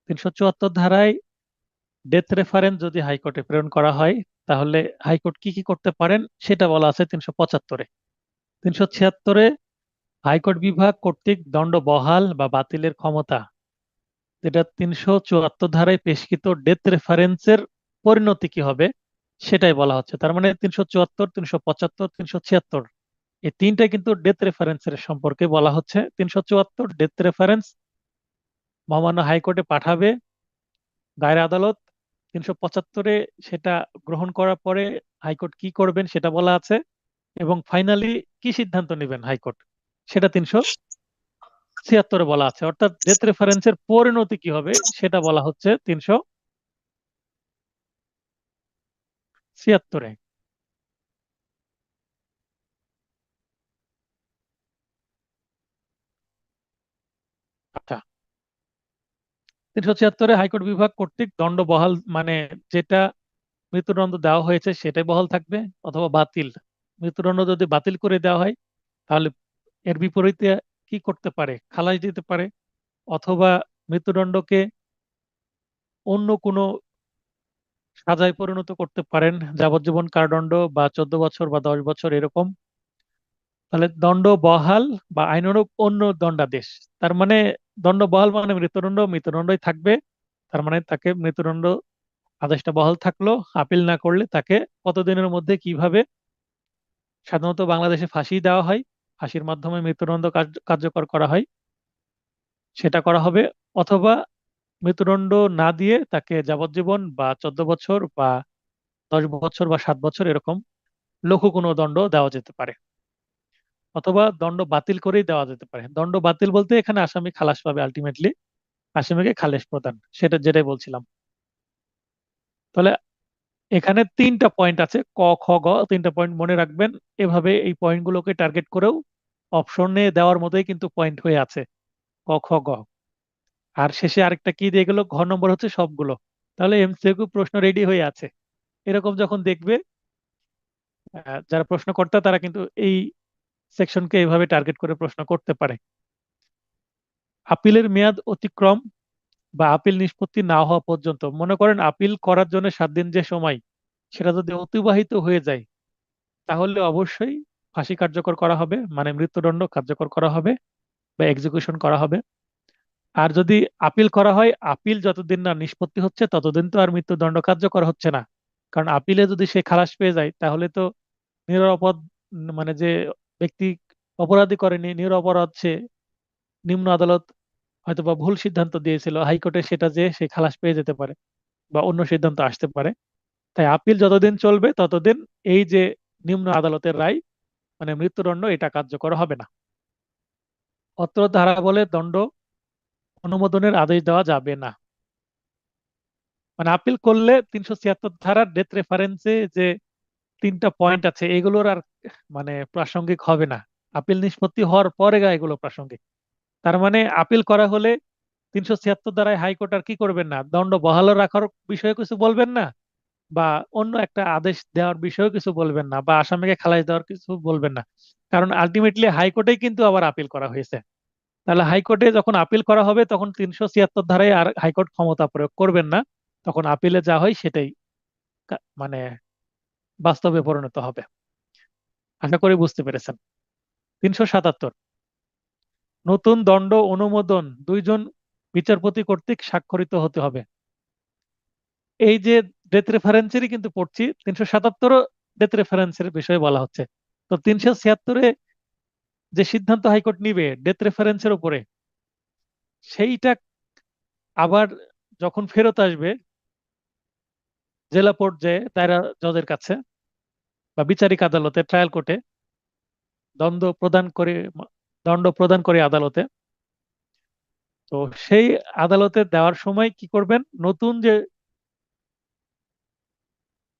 374 ধারায় ডেথ রেফারেন্স যদি হাইকোর্টে প্রেরণ করা হয়, তাহলে হাইকোর্ট কি কি করতে পারেন সেটা বলা আছে 375-এ। 376-এ হাইকোর্ট বিভাগ কর্তৃক দণ্ড বহাল বা বাতিলের ক্ষমতা, যেটা 374 ধারায় পেশকৃত ডেথ রেফারেন্সের পরিণতি কি হবে সেটাই বলা হচ্ছে। তার মানে 374, 375, 376 এই তিনটা কিন্তু ডেথ রেফারেন্সের সম্পর্কে বলা হচ্ছে। 374 ডেথ রেফারেন্স মহামান্য হাইকোর্টে পাঠাবে দায়রা আদালত। 375-এ সেটা গ্রহণ করার পরে হাইকোর্ট কি করবেন সেটা বলা আছে, এবং ফাইনালি কি সিদ্ধান্ত নেবেন হাইকোর্ট সেটা 376-এ বলা আছে। অর্থাৎ ডেথ রেফারেন্সের পরিণতি কি হবে সেটা বলা হচ্ছে 376-এ। আচ্ছা, 376-এ হাইকোর্ট বিভাগ কর্তৃক দণ্ড বহাল মানে যেটা মৃত্যুদণ্ড দেওয়া হয়েছে সেটাই বহাল থাকবে, অথবা বাতিল। মৃত্যুদণ্ড যদি বাতিল করে দেওয়া হয় তাহলে এর বিপরীতে কি করতে পারে, খালাস দিতে পারে, অথবা মৃত্যুদণ্ডকে অন্য কোনো সাজায় পরিণত করতে পারেন, যাবজ্জীবন কারাদণ্ড বা 14 বছর বা 10 বছর এরকম। তাহলে দণ্ড বহাল বা আইনানুগ অন্য দণ্ডাদেশ, তার মানে দণ্ড বহাল মানে মৃত্যুদণ্ড মৃত্যুদণ্ডই থাকবে। তার মানে তাকে মৃত্যুদণ্ড আদেশটা বহাল থাকলো, আপিল না করলে তাকে কতদিনের মধ্যে কিভাবে, সাধারণত বাংলাদেশে ফাঁসি দেওয়া হয়, ফাঁসির মাধ্যমে মৃত্যুদণ্ড কার্যকর করা হয়, সেটা করা হবে। অথবা মৃত্যুদণ্ড না দিয়ে তাকে যাবজ্জীবন বা 14 বছর বা 10 বছর বা 7 বছর এরকম লঘু কোনো দণ্ড দেওয়া যেতে পারে, অথবা দণ্ড বাতিল করেই দেওয়া যেতে পারে। দণ্ড বাতিল বলতে এখানে আসামি খালাস পাবে, আলটিমেটলি আসামিকে খালাস প্রদান, সেটা যেটাই বলছিলাম। তাহলে এখানে তিনটা পয়েন্ট আছে, ক খ গ, তিনটা পয়েন্ট মনে রাখবেন। এভাবে এই পয়েন্টগুলোকে টার্গেট করেও অপশনে দেওয়ার মতোই কিন্তু পয়েন্ট হয়ে আছে, ক খ গ। আর শেষে আরেকটা কি দিয়ে গেল, ঘ নম্বর হচ্ছে সবগুলো। তাহলে এমসিকিউ প্রশ্ন রেডি হয়ে আছে। এরকম যখন দেখবে যারা প্রশ্নকর্তা তারা কিন্তু এই সেকশনকে এইভাবে টার্গেট করে প্রশ্ন করতে পারে। আপিলের মেয়াদ অতিক্রম বা আপিল নিষ্পত্তি না হওয়া পর্যন্ত, মনে করেন আপিল করার জন্য 7 দিন যে সময়, সেটা যদি অতিবাহিত হয়ে যায় তাহলে অবশ্যই ফাঁসি কার্যকর করা হবে, মানে মৃত্যুদণ্ড কার্যকর করা হবে বা এক্সিকিউশন করা হবে। আর যদি আপিল করা হয়, আপিল যতদিন না নিষ্পত্তি হচ্ছে ততদিন তো আর মৃত্যুদণ্ড কার্যকর হচ্ছে না। কারণ আপিলে যদি সে খালাস পেয়ে যায় তাহলে তো নিরপরাধ, মানে যে ব্যক্তি অপরাধী করেনি, নিরপরাধ সে, নিম্ন আদালত হয়তো বা ভুল সিদ্ধান্ত দিয়েছিল হাইকোর্টে, সেটা যে সে খালাস পেয়ে যেতে পারে বা অন্য সিদ্ধান্ত আসতে পারে। তাই আপিল যতদিন চলবে ততদিন এই যে নিম্ন আদালতের রায় মানে মৃত্যুদণ্ড এটা কার্যকর হবে না। অত্র ধারা বলে দণ্ড অনুমোদনের আদেশ দেওয়া যাবে না। মানে আপিল করলে 376 ধারার ডেথ রেফারেন্সে যে তিনটা পয়েন্ট আছে এগুলোর আর মানে প্রাসঙ্গিক হবে না। আপিল নিষ্পত্তি হওয়ার পরে এগুলো প্রাসঙ্গিক। তার মানে আপিল করা হলে 376 ধারায় হাইকোর্ট আর কি করবেন না, দণ্ড বহাল রাখার বিষয়ে কিছু বলবেন না, বা অন্য একটা আদেশ দেওয়ার বিষয়েও কিছু বলবেন না, বা আসামিকে খালাস দেওয়ার কিছু বলবেন না। কারণ আলটিমেটলি হাইকোর্টেই কিন্তু আবার আপিল করা হয়েছে। তাহলে হাইকোর্টে যখন আপিল করা হবে তখন 376 ধারায় আর হাইকোর্ট ক্ষমতা প্রয়োগ করবেন না। তখন আপিলে যা হয় সেটাই মানে বাস্তবে পরিণত হবে। আশা করি বুঝতে পেরেছেন। 377 নতুন দণ্ড অনুমোদন 2 জন বিচারপতি কর্তৃক স্বাক্ষরিত হতে হবে। এই যে ডেথ রেফারেন্সেরই কিন্তু পড়ছি, 377ও ডেথ রেফারেন্সের বিষয়ে বলা হচ্ছে। তো 376-এ যে সিদ্ধান্ত হাইকোর্ট নিবে ডেথ রেফারেন্সের উপরে, সেইটা আবার যখন ফেরত আসবে জেলা পর্যায়ে দায়রা জজের কাছে বা বিচারিক আদালতে ট্রায়াল কোর্টে, দণ্ড প্রদান করে দণ্ড প্রদান করে আদালতে। তো সেই আদালতে দেওয়ার সময় কি করবেন, নতুন যে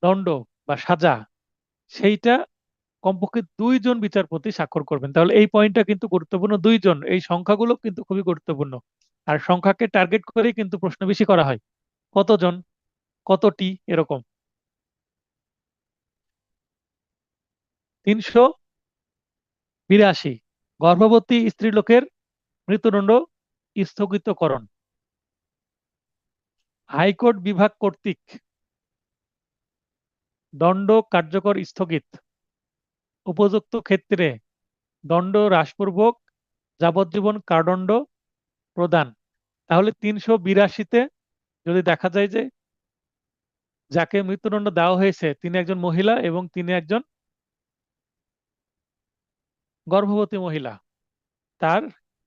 দণ্ড বা সাজা, সেইটা কমপক্ষে 2 জন বিচারপতি স্বাক্ষর করবেন। তাহলে এই পয়েন্টটা কিন্তু গুরুত্বপূর্ণ, 2 জন, এই সংখ্যাগুলো কিন্তু খুবই গুরুত্বপূর্ণ। আর সংখ্যাকে টার্গেট করেই কিন্তু প্রশ্ন বেশি করা হয়, কতজন, কতটি, এরকম। 382, গর্ভবতী স্ত্রীলোকের মৃত্যুদণ্ড স্থগিতকরণ। হাইকোর্ট বিভাগ কর্তৃক দণ্ড কার্যকর স্থগিত, উপযুক্ত ক্ষেত্রে দণ্ড হ্রাসপূর্বক যাবজ্জীবন কারাদণ্ড প্রদান। তাহলে 382-তে যদি দেখা যায় যে যাকে মৃত্যুদণ্ড দেওয়া হয়েছে তিনি একজন মহিলা এবং তিনি একজন গর্ভবতী মহিলা, তার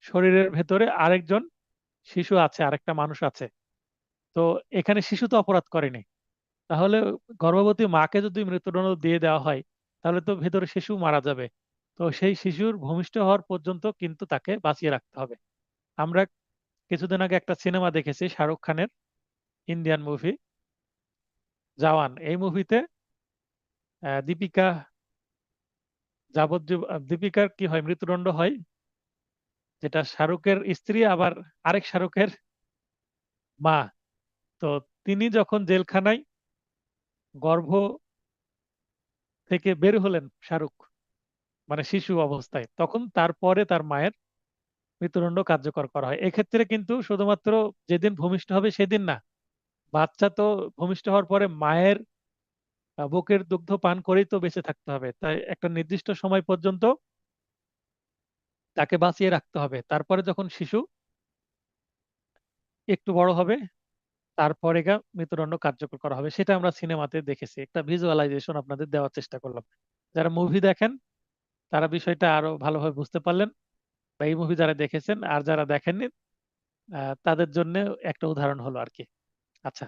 শরীরের ভেতরে আরেকজন শিশু আছে, আরেকটা মানুষ আছে। তো এখানে শিশু তো অপরাধ করেনি, তাহলে গর্ভবতী মাকে যদি মৃত্যুদণ্ড দিয়ে দেওয়া হয় তাহলে তো ভেতরে শিশু মারা যাবে। তো সেই শিশুর ভূমিষ্ঠ হওয়ার পর্যন্ত কিন্তু তাকে বাঁচিয়ে রাখতে হবে। আমরা কিছুদিন আগে একটা সিনেমা দেখেছি শাহরুখ খানের, ইন্ডিয়ান মুভি জওয়ান। এই মুভিতে দীপিকা দীপিকার কি হয়, মৃত্যুদণ্ড হয়, যেটা শাহরুখের স্ত্রী আবার আরেক শাহরুখের মা। তো তিনি যখন জেলখানায় গর্ভ থেকে বের হলেন শাহরুখ, মানে শিশু অবস্থায়, তখন তারপরে তার মায়ের মৃত্যুদণ্ড কার্যকর করা হয়। এক্ষেত্রে কিন্তু শুধুমাত্র যেদিন ভূমিষ্ঠ হবে সেদিন না, বাচ্চা তো ভূমিষ্ঠ হওয়ার পরে মায়ের বুকের দুগ্ধ পান করেই তো বেঁচে থাকতে হবে, তাই একটা নির্দিষ্ট সময় পর্যন্ত তাকে বাঁচিয়ে রাখতে হবে। তারপরে যখন শিশু একটু বড় হবে তারপরে মৃত্যুদণ্ড কার্যকর করা হবে। সেটা আমরা সিনেমাতে দেখেছি, একটা ভিজুয়ালাইজেশন আপনাদের দেওয়ার চেষ্টা করলাম। যারা মুভি দেখেন তারা বিষয়টা আরো ভালোভাবে বুঝতে পারলেন, বা এই মুভি যারা দেখেছেন আর যারা দেখেননি তাদের জন্য একটা উদাহরণ হলো আর কি। আচ্ছা,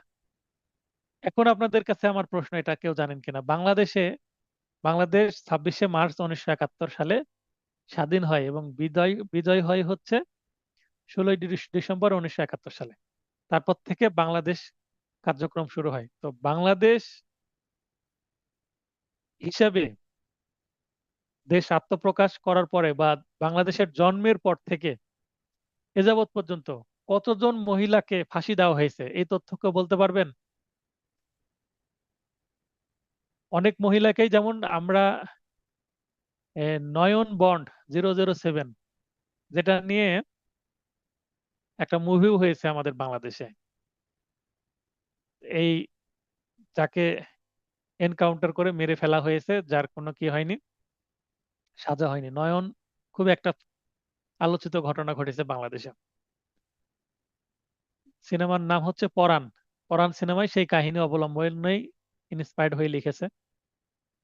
এখন আপনাদের কাছে আমার প্রশ্ন, এটা কেউ জানেন কিনা, বাংলাদেশ 26শে মার্চ 1971 সালে স্বাধীন হয় এবং বিজয় বিজয় হয় হচ্ছে 16ই ডিসেম্বর 1971 সালে। তারপর থেকে বাংলাদেশ কার্যক্রম শুরু হয়। তো বাংলাদেশ হিসাবে দেশ আত্মপ্রকাশ করার পরে বা বাংলাদেশের জন্মের পর থেকে এ যাবৎ পর্যন্ত কতজন মহিলাকে ফাঁসি দেওয়া হয়েছে, এই তথ্য কেউ বলতে পারবেন? অনেক মহিলাকেই, যেমন আমরা নয়ন বন্ড 007, যেটা নিয়ে একটা মুভিও হয়েছে আমাদের বাংলাদেশে, এই যাকে এনকাউন্টার করে মেরে ফেলা হয়েছে, যার কোনো কি হয়নি, সাজা হয়নি, নয়ন, খুব একটা আলোচিত ঘটনা ঘটেছে বাংলাদেশে। সিনেমার নাম হচ্ছে পরাণ। পরাণ সিনেমায় সেই কাহিনী অবলম্বনেই ইন্সপায়ার্ড হয়ে লিখেছে।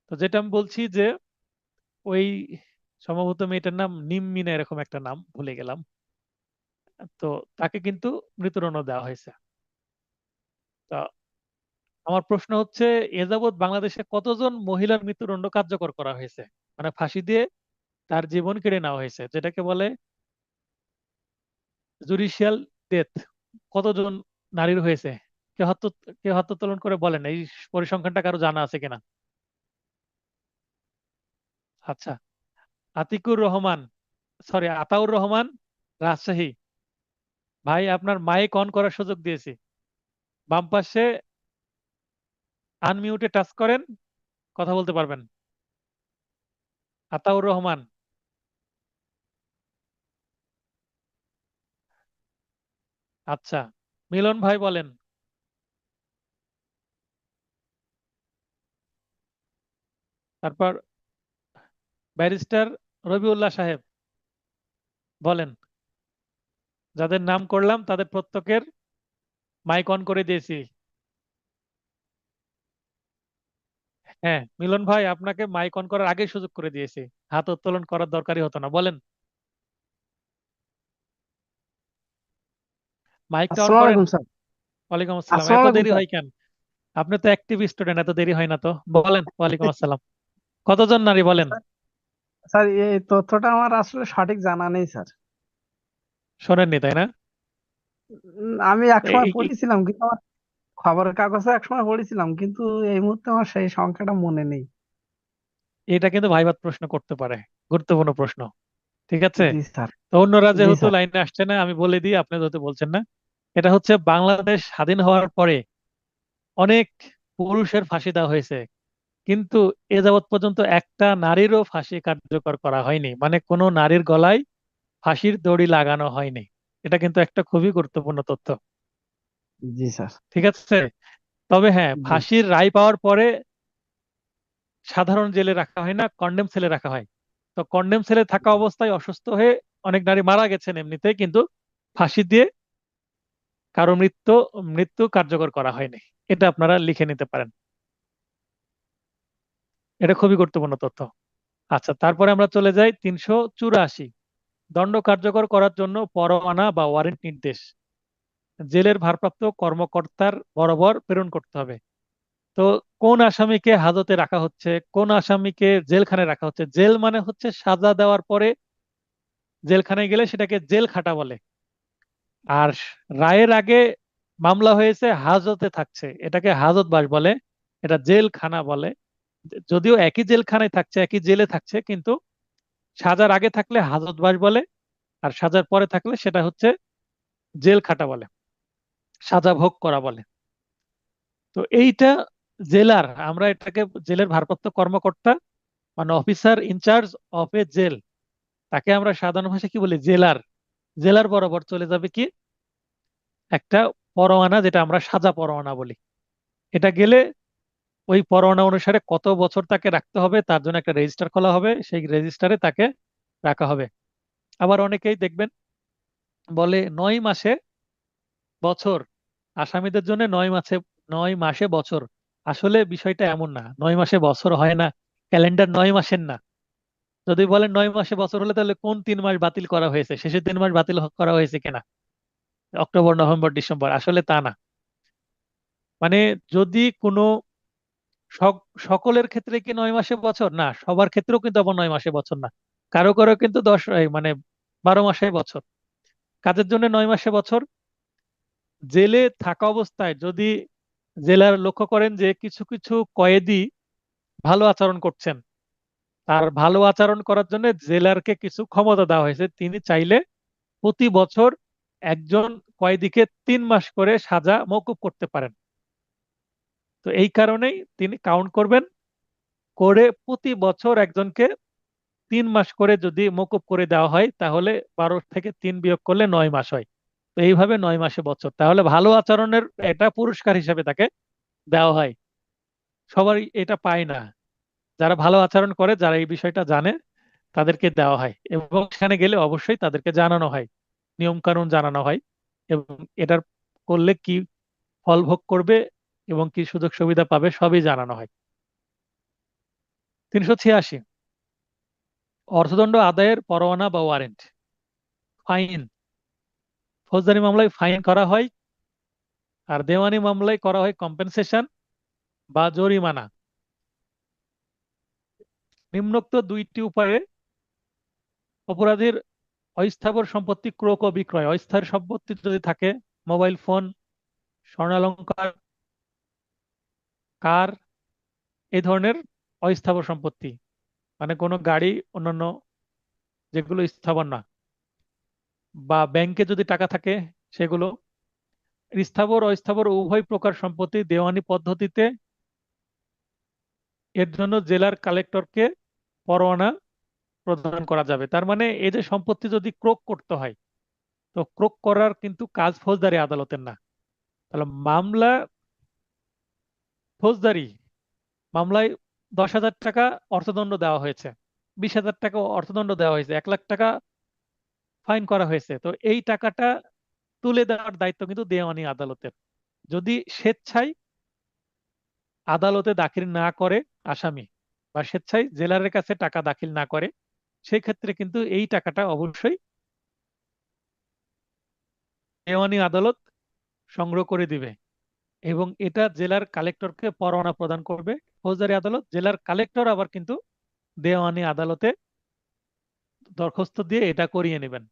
তো যেটা আমি বলছি যে ওই সম্ভবত মেয়েটার নাম নিম্মি না এরকম একটা নাম, ভুলে গেলাম। তো তাকে কিন্তু মৃত্যুদণ্ড দেওয়া হয়েছে। তা আমার প্রশ্ন হচ্ছে, এ যাবৎ বাংলাদেশে কতজন মহিলার মৃত্যুদণ্ড কার্যকর করা হয়েছে, মানে ফাঁসি দিয়ে তার জীবন কেড়ে নেওয়া হয়েছে, যেটাকে বলে জুডিশিয়াল ডেথ, কতজন নারীর হয়েছে? কেউ হাত কেউ হাত উত্তোলন করে বলেন, এই পরিসংখ্যানটা কারো জানা আছে কিনা? আচ্ছা, আতিকুর রহমান, সরি আতাউর রহমান, রাজশাহী। ভাই আপনার মাইক অন করার সুযোগ দিয়েছি, বাম পাশে আনমিউটে টাচ করেন, কথা বলতে পারবেন। আতাউর রহমান। আচ্ছা, মিলন ভাই বলেন। তারপর ব্যারিস্টার রবিউল্লাহ সাহেব বলেন। যাদের নাম করলাম তাদের প্রত্যেকের মাইক অন করে দিয়েছি। হ্যাঁ মিলন ভাই, আপনাকে মাইক অন করার আগেই সুযোগ করে দিয়েছি, হাত উত্তোলন করার দরকারই হতো না, বলেন। মাইকটা অন আসসালামু করেন। আলাইকুম স্যার। ওয়ালাইকুম আসসালাম, আসসালামু এত আলাইকুম দেরি স্যার। হয় কেন? আপনি তো অ্যাক্টিভ স্টুডেন্ট, এত দেরি হয় না তো, বলেন। ওয়ালাইকুম আসসালাম। কতজন নারী বলেন? স্যার স্যার, এই তথ্যটা আমার আসলে সঠিক জানা নেই স্যার। শোনেননি তাই না? আমি এক সময় এই পড়েছিলাম, কিন্তু আমার খবরের কাগজে এক সময় পড়েছিলাম, কিন্তু এই মুহূর্তে আমার সেই সংখ্যাটা মনে নেই। এটা কিন্তু ভাইবার প্রশ্ন করতে পারে, গুরুত্বপূর্ণ প্রশ্ন। ঠিক আছে, জি স্যার। তো অন্যরা জি যেহেতু স্যার। লাইনে আসছে না আমি বলে দিই, আপনি যেহেতু বলছেন না। এটা হচ্ছে বাংলাদেশ স্বাধীন হওয়ার পরে অনেক পুরুষের ফাঁসি দেওয়া হয়েছে, কিন্তু এ যাবৎ পর্যন্ত একটা নারীরও ফাঁসি কার্যকর করা হয়নি, মানে কোনো নারীর গলায় ফাঁসির দড়ি লাগানো হয়নি। এটা কিন্তু একটা খুবই গুরুত্বপূর্ণ তথ্য। জি স্যার। ঠিক আছে, তবে হ্যাঁ, জি। ফাঁসির রায় পাওয়ার পরে সাধারণ জেলে রাখা হয় না, কন্ডেম সেলে রাখা হয়। তো কন্ডেম সেলে থাকা অবস্থায় অসুস্থ হয়ে অনেক নারী মারা গেছেন এমনিতে, কিন্তু ফাঁসি দিয়ে কারো মৃত্যু মৃত্যু কার্যকর করা হয়নি। এটা আপনারা লিখে নিতে পারেন, এটা খুবই গুরুত্বপূর্ণ তথ্য। আচ্ছা, তারপরে আমরা চলে যাই 384। দণ্ড কার্যকর করার জন্য পরোয়ানা বা ওয়ারেন্ট নির্দেশ জেলের ভারপ্রাপ্ত কর্মকর্তার বরাবর প্রেরণ করতে হবে। তো কোন আসামিকে হাজতে রাখা হচ্ছে, কোন আসামিকে জেলখানায় রাখা হচ্ছে? জেল মানে হচ্ছে সাজা দেওয়ার পরে জেলখানায় গেলে সেটাকে জেল খাটা বলে। আর রায়ের আগে মামলা হয়েছে, হাজতে থাকছে, এটাকে হাজতবাস বলে, এটা জেলখানা বলে। যদিও একই জেলখানায় থাকছে, একই জেলে থাকছে, কিন্তু সাজার আগে থাকলে হাজতবাস বলে, আর সাজার পরে থাকলে সেটা হচ্ছে জেল খাটা বলে, সাজা ভোগ করা বলে। তো এইটা জেলার, আমরা এটাকে জেলের ভারপ্রাপ্ত কর্মকর্তা, মানে officer in charge of a jail, তাকে আমরা সাধারণ ভাষায় কি বলি? জেলার। জেলার বরাবর চলে যাবে কি একটা পরোয়ানা, যেটা আমরা সাজা পরোয়ানা বলি। এটা গেলে ওই পরোয়ানা অনুসারে কত বছর তাকে রাখতে হবে তার জন্য একটা রেজিস্টার খোলা হবে, সেই রেজিস্টারে তাকে রাখা হবে। আবার অনেকেই দেখবেন বলে 9 মাসে বছর, আসামিদের জন্য 9 মাসে, 9 মাসে বছর। আসলে বিষয়টা এমন না, 9 মাসে বছর হয় না, ক্যালেন্ডার 9 মাসের না। যদি বলেন 9 মাসে বছর হলে তাহলে কোন 3 মাস বাতিল করা হয়েছে, শেষের 3 মাস বাতিল করা হয়েছে কিনা, অক্টোবর নভেম্বর ডিসেম্বর? আসলে তা না। মানে যদি কোনো সকলের ক্ষেত্রে কি 9 মাসে বছর না, সবার ক্ষেত্রেও কিন্তু আবার 9 মাসে বছর না। কারো কারো কিন্তু 10 মানে 12 মাসে বছর। কাজের জন্য 9 মাসে বছর। জেলে থাকা অবস্থায় যদি জেলার লক্ষ্য করেন যে কিছু কিছু কয়েদি ভালো আচরণ করছেন, তার ভালো আচরণ করার জন্য জেলারকে কিছু ক্ষমতা দেওয়া হয়েছে, তিনি চাইলে প্রতি বছর একজন কয়েদিকে 3 মাস করে সাজা মওকুফ করতে পারেন। তো এই কারণেই তিনি কাউন্ট করবেন, করে প্রতি বছর একজনকে 3 মাস করে যদি মওকুফ করে দেওয়া হয়, তাহলে 12 থেকে 3 বিয়োগ করলে 9 মাস হয়। তো এইভাবে 9 মাসে বছর, তাহলে ভালো আচরণের এটা পুরস্কার হিসেবে তাকে দেওয়া হয়। সবাই এটা পায় না, যারা ভালো আচরণ করে, যারা এই বিষয়টা জানে, তাদেরকে দেওয়া হয়, এবং সেখানে গেলে অবশ্যই তাদেরকে জানানো হয়, নিয়ম কানুন জানানো হয়, এবং এটার করলে কি ফল ভোগ করবে এবং কি সুযোগ সুবিধা পাবে সবই জানানো হয়। 386, অর্থদণ্ড আদায়ের পরোয়ানা বা ওয়ারেন্ট। ফাইন, ফৌজদারি মামলায় ফাইন করা হয়, আর দেওয়ানি মামলায় করা হয় কম্পেনসেশন বা জরিমানা। নিম্নোক্ত দুইটি উপায়ে অপরাধীর অস্থাবর সম্পত্তি ক্রয় ও বিক্রয়, অস্থায়ী সম্পত্তি যদি থাকে, মোবাইল ফোন, স্বর্ণালংকার, কার, এই ধরনের অস্থাবর সম্পত্তি, মানে কোনো গাড়ি, অন্যান্য যেগুলো স্থাবর না, বা ব্যাংকে যদি টাকা থাকে সেগুলো। স্থাবর অস্থাবর উভয় প্রকার সম্পত্তি দেওয়ানি পদ্ধতিতে, এর জন্য জেলার কালেক্টরকে পরোয়ানা প্রদান করা যাবে। তার মানে এই যে সম্পত্তি যদি ক্রোক করতে হয়, তো ক্রোক করার কিন্তু কাজ ফৌজদারি আদালতের না। তাহলে মামলা ফৌজদারি মামলায় 10,000 টাকা অর্থদণ্ড দেওয়া হয়েছে, 20,000 টাকা অর্থদণ্ড দেওয়া হয়েছে, 1 লাখ টাকা ফাইন করা হয়েছে, তো এই টাকাটা তুলে দেওয়ার দায়িত্ব কিন্তু দেওয়ানি আদালতের। যদি স্বেচ্ছায় আদালতে দাখিল না করে আসামি, বা স্বেচ্ছায় জেলারের কাছে টাকা দাখিল না করে, সেই ক্ষেত্রে কিন্তু এই টাকাটা অবশ্যই দেওয়ানি আদালত সংগ্রহ করে দিবে, এবং এটা জেলার কালেক্টরকে পরোয়ানা প্রদান করবে ফৌজদারি আদালত। জেলার কালেক্টর আবার কিন্তু দেওয়ানি আদালতে দরখাস্ত দিয়ে এটা করিয়ে নেবেন।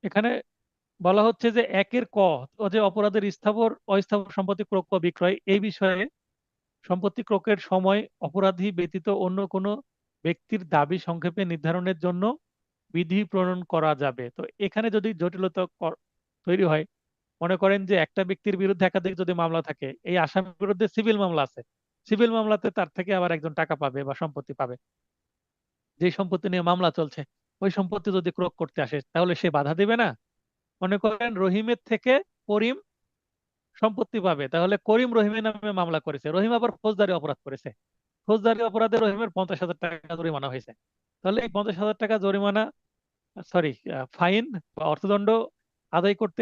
এখানে বলা হচ্ছে যে একের ক, ও যে অপরাধের স্থাবর অস্থাবর সম্পত্তি ক্রয় ও বিক্রয় এই বিষয়ে সম্পত্তি ক্রয়ের সময় অপরাধী ব্যতীত অন্য কোনো ব্যক্তির দাবি সংক্ষেপে নির্ধারণের জন্য বিধি প্রণয়ন করা যাবে। তো এখানে যদি জটিলতা তৈরি হয়, মনে করেন যে একটা ব্যক্তির বিরুদ্ধে একাধিক যদি মামলা থাকে, এই আসামির বিরুদ্ধে সিভিল মামলা আছে, সিভিল মামলাতে তার থেকে আবার একজন টাকা পাবে বা সম্পত্তি পাবে, যে সম্পত্তি নিয়ে মামলা চলছে ওই সম্পত্তি যদি ক্রয় করতে আসে তাহলে সে বাধা দিবে না। মনে করেন রহিমের থেকে করিম সম্পত্তি পাবে, তাহলে করিম রহিমের নামে মামলা করেছে, রহিম আবার ফৌজদারি অপরাধ করেছে, ফৌজদারি অপরাধে রহিমের 50,000 টাকা জরিমানা হয়েছে। তাহলে এই 50,000 টাকা জরিমানা, সরি, ফাইন বা অর্থদণ্ড আদায় করতে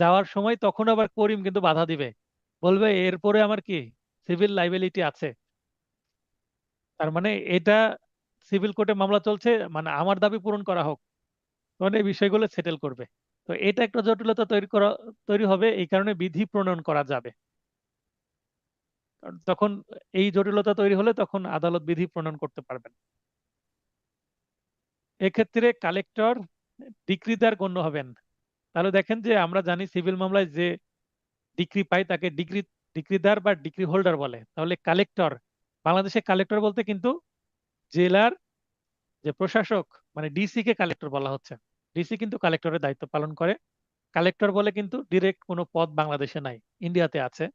যাওয়ার সময় তখন আবার করিম কিন্তু বাধা দিবে, বলবে এরপরে আমার কি সিভিল লাইবিলিটি আছে। তার মানে এটা সিভিল কোর্টে মামলা চলছে, মানে আমার দাবি পূরণ করা হোক, তখন এই বিষয়গুলো সেটেল করবে। তো এটা একটা জটিলতা তৈরি হবে, এই কারণে বিধি প্রণয়ন করা যাবে। কারণ তখন এই জটিলতা তৈরি হলে তখন আদালত বিধি প্রণয়ন করতে পারবেন। এক্ষেত্রে কালেক্টর ডিক্রিদার গণ্য হবেন। তাহলে দেখেন যে আমরা জানি সিভিল মামলায় যে ডিক্রি পাই তাকে ডিক্রিদার বা ডিক্রি হোল্ডার বলে। তাহলে কালেক্টর, বাংলাদেশে কালেক্টর বলতে কিন্তু জেলার যে প্রশাসক, মানে ডিসি কে কালেক্টর বলা হচ্ছে। ডিসি কিন্তু কালেক্টরের দায়িত্ব পালন করে। কালেক্টর বলে কিন্তু ডিরেক্ট কোনো পদ বাংলাদেশে নাই, ইন্ডিয়াতে আছে।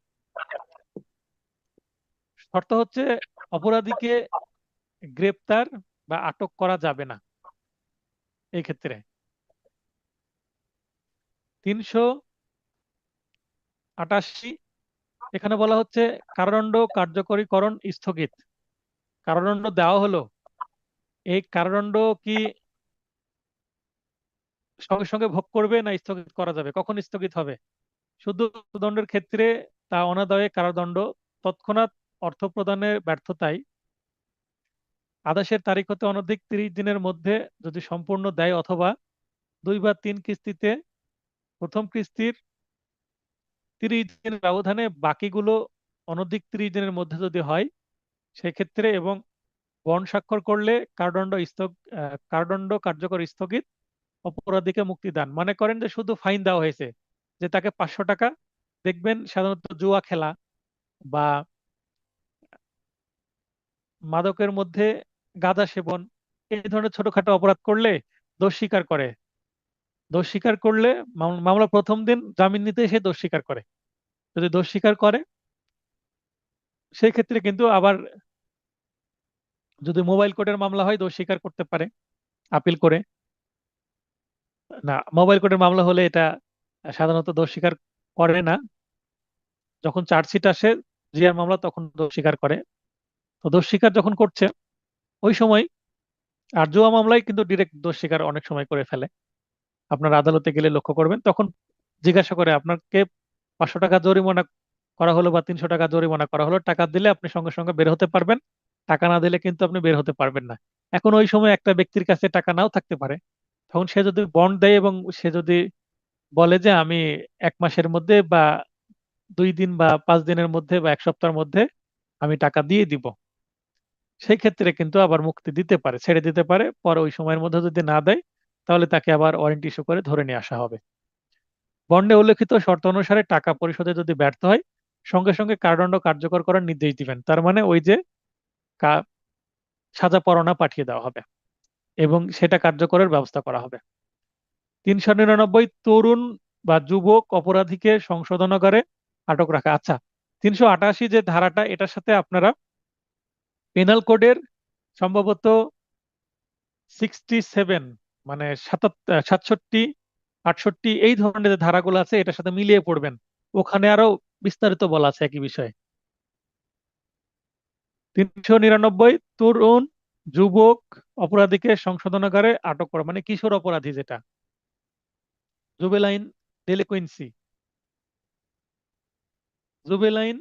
শর্ত হচ্ছে অপরাধীকে গ্রেপ্তার বা আটক করা যাবে না। এই ক্ষেত্রে 388 এখানে বলা হচ্ছে কারাদণ্ড কার্যকরীকরণ স্থগিত। কারাদণ্ড দেওয়া হলো, এই কারাদণ্ড কি সঙ্গে সঙ্গে ভোগ করবে না স্থগিত করা যাবে, কখন স্থগিত হবে? শুধু মৃত্যুদণ্ডের ক্ষেত্রে তা অনাদায়ে কারাদণ্ড তৎক্ষণাৎ অর্থ প্রদানের ব্যর্থতায় আদেশের তারিখ হতে অনধিক 30 দিনের মধ্যে যদি সম্পূর্ণ দেয়, অথবা 2 বা 3 কিস্তিতে প্রথম কিস্তির 30 দিনের ব্যবধানে বাকিগুলো অনধিক 30 দিনের মধ্যে যদি হয় সেক্ষেত্রে, এবং বন্ড স্বাক্ষর করলে কারাদণ্ড কার্যকর স্থগিত, অপরাধীকে মুক্তিদান। মনে করেন যে শুধু ফাইন দেওয়া হয়েছে যে তাকে 500 টাকা, দেখবেন সাধারণত জুয়া খেলা বা মাদকের মধ্যে গাঁজা সেবন এই ধরনের ছোটখাটো অপরাধ করলে দোষ স্বীকার করে, দোষ স্বীকার করলে মামলা প্রথম দিন জামিন নিতে সে দোষ স্বীকার করে, যদি দোষ স্বীকার করে সেই ক্ষেত্রে কিন্তু আবার যদি মোবাইল কোর্টের মামলা হয় দোষ স্বীকার করতে পারে আপিল করে। না, মোবাইল কোর্টের মামলা হলে এটা সাধারণত দোষ স্বীকার করে না, যখন চার্জশিট আসে জিআর মামলা তখন দোষ স্বীকার করে। তো দোষ স্বীকার যখন করছে ওই সময়, আর জুয়া মামলায় কিন্তু ডিরেক্ট দোষ স্বীকার অনেক সময় করে ফেলে, আপনার আদালতে গেলে লক্ষ্য করবেন, তখন জিজ্ঞাসা করে আপনাকে 500 টাকা জরিমানা করা হলো বা 300 টাকা জরিমানা করা হলো, টাকা দিলে আপনি সঙ্গে সঙ্গে বের হতে পারবেন, টাকা না দিলে কিন্তু আপনি বের হতে পারবেন না। এখন ওই সময় একটা ব্যক্তির কাছে টাকা নাও থাকতে পারে, তখন সে যদি বন্ড দেয় এবং সে যদি বলে যে আমি 1 মাসের মধ্যে বা 2 দিন বা 5 দিনের মধ্যে বা 1 সপ্তাহের মধ্যে আমি টাকা দিয়ে দিব, সেই ক্ষেত্রে কিন্তু আবার মুক্তি দিতে পারে, ছেড়ে দিতে পারে। পরে ওই সময়ের মধ্যে যদি না দেয় তাহলে তাকে আবার ওয়ারেন্ট ইস্যু করে ধরে নিয়ে আসা হবে। বন্ডে উল্লেখিত শর্ত অনুসারে টাকা পরিশোধে যদি ব্যর্থ হয় সঙ্গে সঙ্গে কারাদণ্ড কার্যকর করার নির্দেশ দিবেন। তার মানে ওই যে কা- সাজা পরোয়ানা পাঠিয়ে দেওয়া হবে এবং সেটা কার্যকরের ব্যবস্থা করা হবে। 399 তরুণ বা যুবক অপরাধীকে সংশোধনাগারে আটক রাখা। আচ্ছা, 388 যে ধারাটা, এটার সাথে আপনারা পেনাল কোডের সম্ভবত 67, মানে 67, 68 এই ধরনের যে ধারাগুলো আছে এটার সাথে মিলিয়ে পড়বেন, ওখানে আরো বিস্তারিত বলা আছে একই বিষয়ে। 399 তরুণ যুবক অপরাধীকে সংশোধনাগারে আটক করা, মানে কিশোর অপরাধী যেটা, জুবেলাইন ডেলিকুয়েন্সি। জুবেলাইন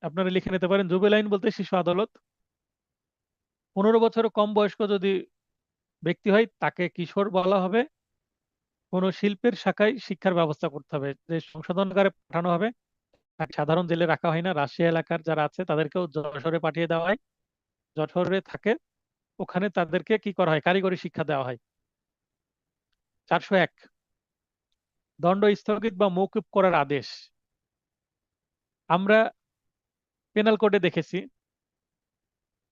আপনারা লিখে নিতে পারেন, জুবেলাইন বলতে শিশু আদালত। 15 বছর কম বয়স্ক যদি ব্যক্তি হয় তাকে কিশোর বলা হবে। কোন শিল্পের শাখায় শিক্ষার ব্যবস্থা করতে হবে, যে সংশোধনাগারে পাঠানো হবে তাকে সাধারণ জেলে রাখা হয় না, রাশিয়া এলাকার যারা আছে তাদেরকেও যশোরে পাঠিয়ে দেওয়া হয়। যশোরে থাকে, ওখানে তাদেরকে কি করা হয়, কারিগরি শিক্ষা দেওয়া হয়। 401, দণ্ড স্থগিত বা মওকুফ করার আদেশ। আমরা পেনাল কোডে দেখেছি,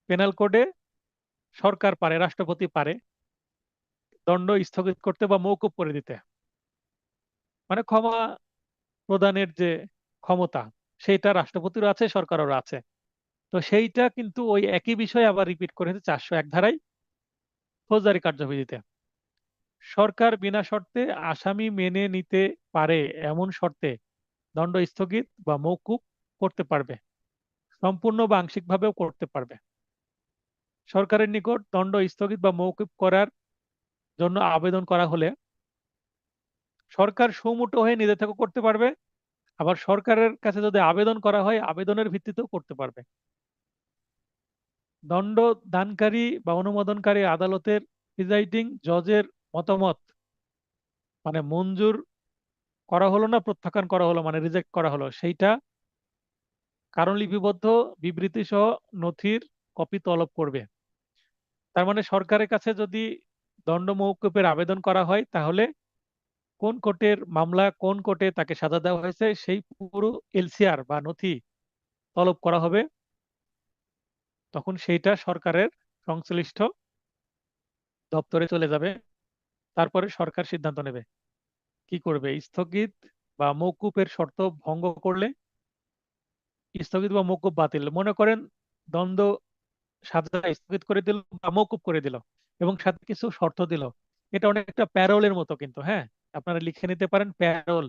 পেনাল কোডে সরকার পারে, রাষ্ট্রপতি পারে দণ্ড স্থগিত করতে বা মওকুফ করে দিতে। মানে ক্ষমা প্রদানের যে ক্ষমতা, সেইটা রাষ্ট্রপতিরও আছে, সরকারেরও আছে। তো সেইটা কিন্তু ওই একই বিষয় আবার রিপিট করেছে 401 ধারায় ফৌজদারি কার্যবিধিতে। সরকার বিনা শর্তে আসামি মেনে নিতে পারে এমন শর্তে দণ্ড স্থগিত বা মওকুফ করতে পারবে, সম্পূর্ণ বা আংশিকভাবেও করতে পারবে। সরকারের নিকট দণ্ড স্থগিত বা মওকুফ করার জন্য আবেদন করা হলে সরকার সুমুটো হয়ে নিজে থেকে করতে পারবে, আবার সরকারের কাছে যদি আবেদন করা হয় আবেদনের ভিত্তিতেও করতে পারবে। দণ্ড দানকারী বা অনুমোদনকারী আদালতের প্রিজাইডিং জজের মতামত, মানে মঞ্জুর করা হলো না প্রত্যাখ্যান করা হলো, মানে রিজেক্ট করা হলো, সেইটা কারণ লিপিবদ্ধ বিবৃতি সহ নথির কপি তলব করবে। তার মানে সরকারের কাছে যদি দণ্ড মওকুফের আবেদন করা হয়, তাহলে কোন কোর্টের মামলা, কোন কোর্টে তাকে সাজা দেওয়া হয়েছে, সেই পুরো এলসিআর বা নথি তলব করা হবে। তখন সেইটা সরকারের সংশ্লিষ্ট দপ্তরে চলে যাবে। তারপরে সরকার সিদ্ধান্ত নেবে কি করবে। স্থগিত বা মওকুফের শর্ত ভঙ্গ করলে, স্থগিত বা মওকুফ বাতিল, মনে করেন দ্বন্দ্ব সাজা স্থগিত করে দিল বা মওকুফ করে দিল এবং সাথে কিছু শর্ত দিল, এটা অনেকটা প্যারোলের মতো কিন্তু, হ্যাঁ, আপনারা লিখে নিতে পারেন প্যারোল।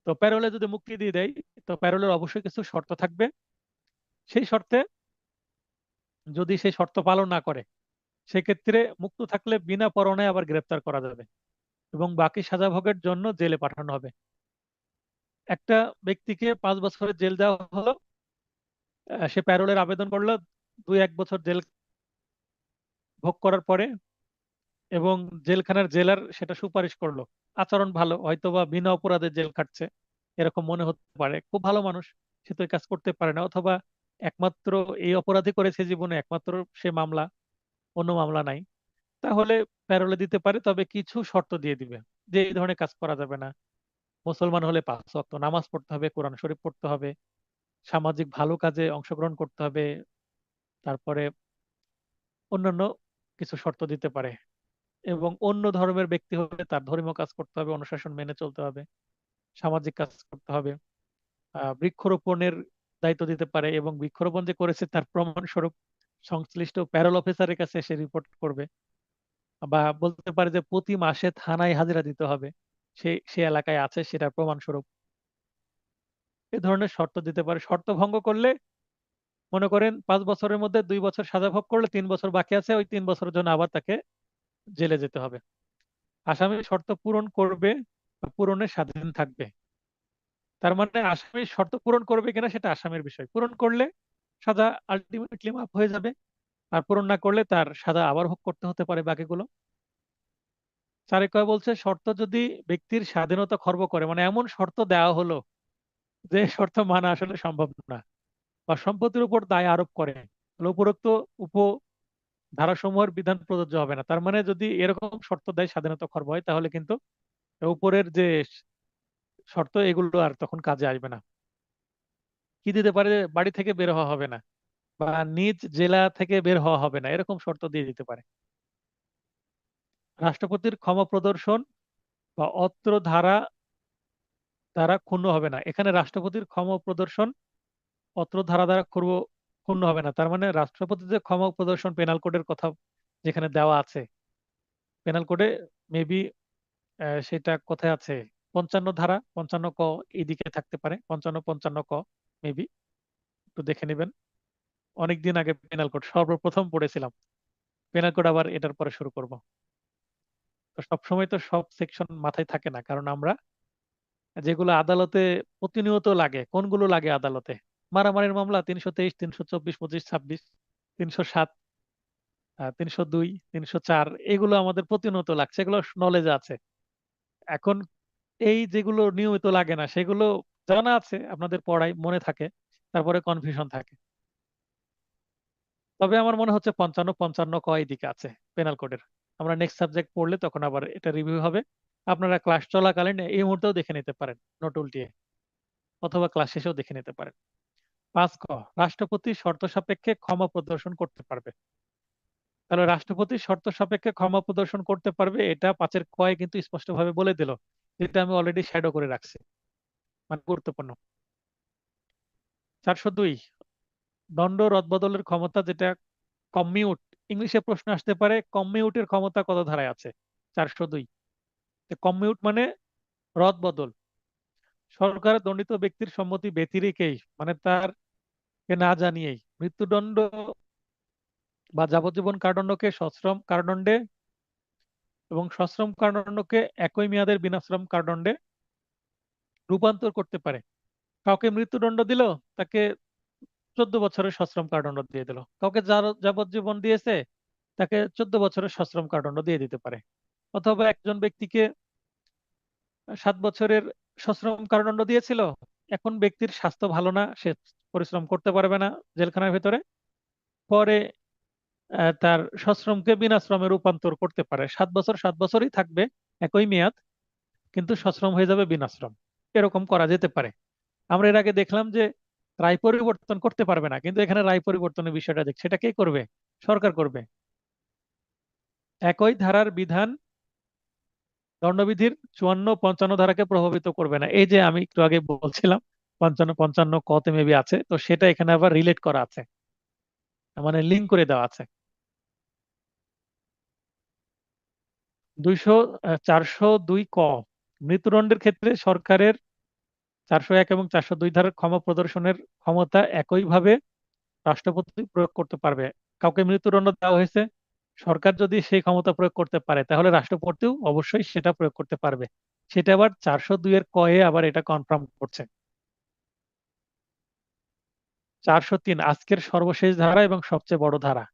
তো প্যারোলে যদি মুক্তি দিয়ে দেয়, তো প্যারোলের অবশ্যই কিছু শর্ত থাকবে। সেই শর্তে যদি সেই শর্ত পালন না করে, সেক্ষেত্রে মুক্ত থাকলে বিনা পরোয়ানায় আবার গ্রেপ্তার করা যাবে এবং বাকি সাজা ভোগের জন্য জেলে পাঠানো হবে। একটা ব্যক্তিকে 5 বছরের জেল দেওয়া হলো, সে প্যারোলের আবেদন করলো, 2-1 বছর জেল ভোগ করার পরে, এবং জেলখানার জেলার সেটা সুপারিশ করলো, আচরণ ভালো, হয়তোবা বিনা অপরাধে জেল খাটছে, এরকম মনে হতে পারে, খুব ভালো মানুষ, সে তো এই কাজ করতে পারে না, অথবা একমাত্র এই অপরাধী করেছে জীবনে, একমাত্র সে মামলা, অন্য মামলা নাই, তাহলে প্যারোলে দিতে পারে। তবে কিছু শর্ত দিয়ে দিবে যে এই ধরনের কাজ করা যাবে না। মুসলমান হলে 5 ওয়াক্ত নামাজ পড়তে হবে, কোরআন শরীফ পড়তে হবে, সামাজিক ভালো কাজে অংশগ্রহণ করতে হবে, তারপরে অন্যান্য কিছু শর্ত দিতে পারে। এবং অন্য ধর্মের ব্যক্তি হলে তার ধর্মীয় কাজ করতে হবে, অনুশাসন মেনে চলতে হবে, সামাজিক কাজ করতে হবে। বৃক্ষরোপণের দায়িত্ব দিতে পারে এবং বৃক্ষরোপণ যে করেছে তার প্রমাণ স্বরূপ সংশ্লিষ্ট প্যারোল অফিসারের কাছে সে রিপোর্ট করবে। বা বলতে পারে যে প্রতি মাসে থানায় হাজিরা দিতে হবে, সে এলাকায় আছে সেটার প্রমাণ স্বরূপ। এ ধরনের শর্ত দিতে পারে। শর্ত ভঙ্গ করলে, মনে করেন 5 বছরের মধ্যে 2 বছর সাজা ভোগ করলে 3 বছর বাকি আছে, ওই 3 বছরের জন্য আবার তাকে জেলে যেতে হবে। আসামি শর্ত পূরণ করবে বা পূরণে স্বাধীন থাকবে। তার মানে আসামি শর্ত পূরণ করবে কিনা সেটা আসামির বিষয়, পূরণ করলে সাজা আলটিমেটলি মাফ হয়ে যাবে, আর পূরণ না করলে তার সাজা আবার ভোগ করতে হতে পারে বাকিগুলো। স্যারে কয় বলছে শর্ত যদি ব্যক্তির স্বাধীনতা খর্ব করে, মানে এমন শর্ত দেওয়া হলো যে শর্ত মানা আসলে সম্ভব না, বা সম্পত্তির উপর দায় আরোপ করে, তাহলে উপরোক্ত উপ ধারাসমূহের বিধান প্রযোজ্য হবে না। তার মানে যদি এরকম শর্ত দেয় স্বাধীনতা খর্ব হয়, তাহলে কিন্তু উপরের যে শর্ত এগুলো আর তখন কাজে আসবে না। কি দিতে পারে, বাড়ি থেকে বের হওয়া হবে না, বা নিজ জেলা থেকে বের হওয়া হবে না, এরকম শর্ত দিয়ে দিতে পারে। রাষ্ট্রপতির ক্ষমা প্রদর্শন বা অত্র ধারা দ্বারা ক্ষুণ্ণ হবে না। এখানে রাষ্ট্রপতির ক্ষমা প্রদর্শন অত্র ধারা দ্বারা ক্ষুণ্ণ হবে না, তার মানে রাষ্ট্রপতি যে ক্ষমা প্রদর্শন পেনাল কোডের কথা যেখানে দেওয়া আছে, পেনাল কোডে মেবি সেটা কোথায় আছে, 55 ধারা, 55 ক এইদিকে থাকতে পারে, 55-55 ক মেবি, একটু দেখে নেবেন। অনেকদিন আগে পেনাল কোড সর্বপ্রথম পড়েছিলাম, পেনাল কোড আবার এটার পরে শুরু করব। তো সবসময় তো সব সেকশন মাথায় থাকে না, কারণ আমরা যেগুলো আদালতে প্রতিনিয়ত লাগে, কোনগুলো লাগে আদালতে, মারামারির মামলা 323, 324, 25, 26, 307, 302, 304, এগুলো আমাদের প্রতিনিয়ত লাগছে, এগুলো নলেজ আছে। এখন এই যেগুলো নিয়মিত লাগে না সেগুলো জানা আছে, আপনাদের পড়াই মনে থাকে, তারপরে কনফিউশন থাকে। তবে আমার মনে হচ্ছে 55 ক দিকে আছে পেনাল কোডের। আমরা নেক্সট সাবজেক্ট পড়লে তখন আবার এটা রিভিউ হবে। আপনারা ক্লাস চলাকালীন এই মুহূর্তেও দেখে নিতে পারেন নোট উল্টিয়ে, অথবা ক্লাস শেষেও দেখে নিতে পারেন। 5 ক, রাষ্ট্রপতি শর্ত সাপেক্ষে ক্ষমা প্রদর্শন করতে পারবে। তাহলে রাষ্ট্রপতি শর্ত সাপেক্ষে ক্ষমা প্রদর্শন করতে পারবে, এটা 5-এর কয়ে কিন্তু স্পষ্টভাবে বলে দিল, যেটা আমি অলরেডি শ্যাডো করে রাখছি, মানে গুরুত্বপূর্ণ। 402, দণ্ড রদবদলের ক্ষমতা, যেটা কমিউট, ইংলিশে প্রশ্ন আসতে পারে কমিউটের ক্ষমতা কত ধারায় আছে। 402, কমিউট মানে রদবদল। সরকার দণ্ডিত ব্যক্তির সম্মতি ব্যতিরেকেই, মানে তার কে না জানিয়েই মৃত্যুদণ্ড বা যাবজ্জীবন কারাদণ্ডকে সশ্রম কারাদণ্ডে এবং সশ্রম কারাদণ্ডকে একই মেয়াদের বিনাশ্রম কারাদণ্ডে রূপান্তর করতে পারে। কাউকে মৃত্যুদণ্ড দিল, তাকে 14 বছরের সশ্রম কারাদণ্ড দিয়ে দিল। কাউকে যাবজ্জীবন দিয়েছে, তাকে 14 বছরের সশ্রম কারাদণ্ড দিয়ে দিতে পারে। অথবা একজন ব্যক্তিকে 7 বছরের সশ্রম কারাদণ্ড দিয়েছিল, এখন ব্যক্তির স্বাস্থ্য ভালো না, সে পরিশ্রম করতে পারবে না জেলখানার ভেতরে, পরে তার সশ্রমকে বিনাশ্রমে রূপান্তর করতে পারে। 7 বছর 7 বছরই থাকবে, একই মেয়াদ, কিন্তু সশ্রম হয়ে যাবে বিনাশ্রম। এরকম করা যেতে পারে। আমরা এর আগে দেখলাম যে রায় পরিবর্তন করতে পারবে না, কিন্তু এখানে রায় পরিবর্তনের বিষয়টা দেখ, সেটা কে করবে? সরকার করবে। একই ধারার বিধান দণ্ডবিধির 54-55 ধারাকে প্রভাবিত করবে না। এই যে আমি একটু আগে বলছিলাম 55-55 কতে মেবি আছে, তো সেটা এখানে আবার রিলেট করা আছে, মানে লিঙ্ক করে দেওয়া আছে। 402 ক, মৃত্যুদণ্ডের ক্ষেত্রে সরকারের 401 এবং 402 ধারার ক্ষমা প্রদর্শনের ক্ষমতা একইভাবে রাষ্ট্রপতি প্রয়োগ করতে পারবে। কাউকে মৃত্যুদণ্ড দেওয়া হয়েছে, সরকার যদি সেই ক্ষমতা প্রয়োগ করতে পারে, তাহলে রাষ্ট্রপতিও অবশ্যই সেটা প্রয়োগ করতে পারবে। সেটা আবার 402-এর কয়ে আবার এটা কনফার্ম করছে। 403, আজকের সর্বশেষ ধারা এবং সবচেয়ে বড় ধারা।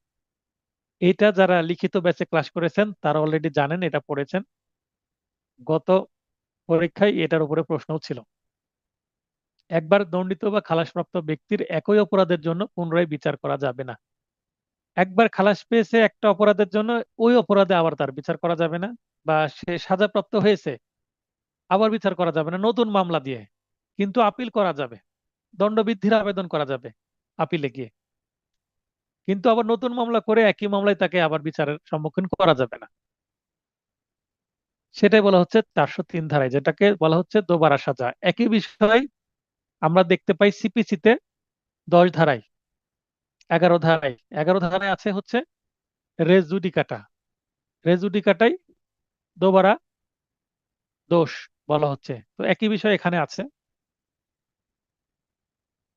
এটা যারা লিখিত ব্যাচে ক্লাস করেছেন তারা অলরেডি জানেন, এটা পড়েছেন। গত পরীক্ষায় এটার উপরে প্রশ্নও ছিল। একবার দণ্ডিত বা খালাসপ্রাপ্ত ব্যক্তির একই অপরাধের জন্য পুনরায় বিচার করা যাবে না। একবার খালাস পেয়েছে একটা অপরাধের জন্য, ওই অপরাধে আবার তার বিচার করা যাবে না, বা সে সাজাপ্রাপ্ত হয়েছে, আবার বিচার করা যাবে না নতুন মামলা দিয়ে, কিন্তু আপিল করা যাবে, দণ্ডবৃদ্ধির আবেদন করা যাবে আপিলে গিয়ে, কিন্তু আবার নতুন মামলা করে একই মামলায় তাকে আবার বিচারের সম্মুখীন করা যাবে না। সেটাই বলা হচ্ছে 403 ধারায়, যেটাকে বলা হচ্ছে দোবারা সাজা। একই বিষয় আমরা দেখতে পাই সিপিসিতে 10 ধারায়, 11 ধারায়। 11 ধারায় আছে হচ্ছে রেস জুডিকাটা। রেস জুডিকাটাই দোবারা দোষ বলা হচ্ছে, তো একই বিষয় এখানে আছে।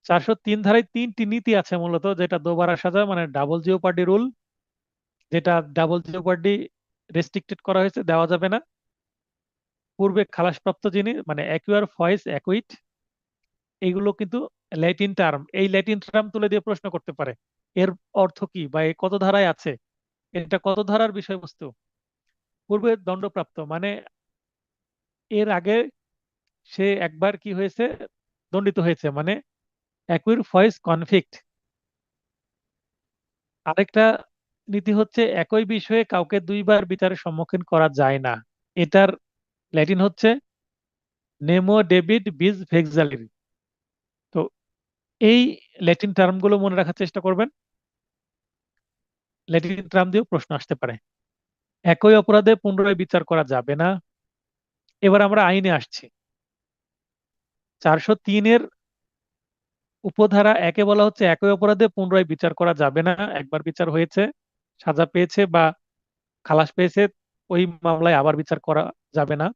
403 ধারায় 3টি নীতি আছে মূলত, যেটা দোবারা সাজা মানে ডাবল জিওপার্ডি রুল, যেটা ডাবল জিওপার্ডি রেস্ট্রিক্টেড করা হয়েছে, দেওয়া যাবে না। পূর্বে খালাসপ্রাপ্ত যিনি, মানে অ্যাকুয়ার ফয়েস অ্যাকুইট, এইগুলো কিন্তু ল্যাটিন টার্ম, এই ল্যাটিন টার্ম তুলে দিয়ে প্রশ্ন করতে পারে এর অর্থ কি, বা এ কত ধারায় আছে, এটা কত ধারার বিষয়বস্তু। পূর্বে দণ্ডপ্রাপ্ত মানে এর আগে সে একবার কি হয়েছে, দণ্ডিত হয়েছে, মানে অ্যাকুইর ফয়েস কনভিক্ট। আরেকটা নীতি হচ্ছে একই বিষয়ে কাউকে দুইবার বিচারের সম্মুখীন করা যায় না। এটার ল্যাটিন হচ্ছে নেমো ডেবিট বিস ভেক্সালিরি। তো এই ল্যাটিন টার্মগুলো মনে রাখার চেষ্টা করবেন, ল্যাটিন টার্ম দিয়েও প্রশ্ন আসতে পারে। একই অপরাধে পুনরায় বিচার করা যাবে না। এবার আমরা আইনে আসছি। 403-এর উপধারা 1-এ বলা হচ্ছে একই অপরাধে পুনরায় বিচার করা যাবে না। একবার বিচার হয়েছে, সাজা পেয়েছে বা খালাস পেয়েছে, ওই মামলায় আবার বিচার করা যাবে না।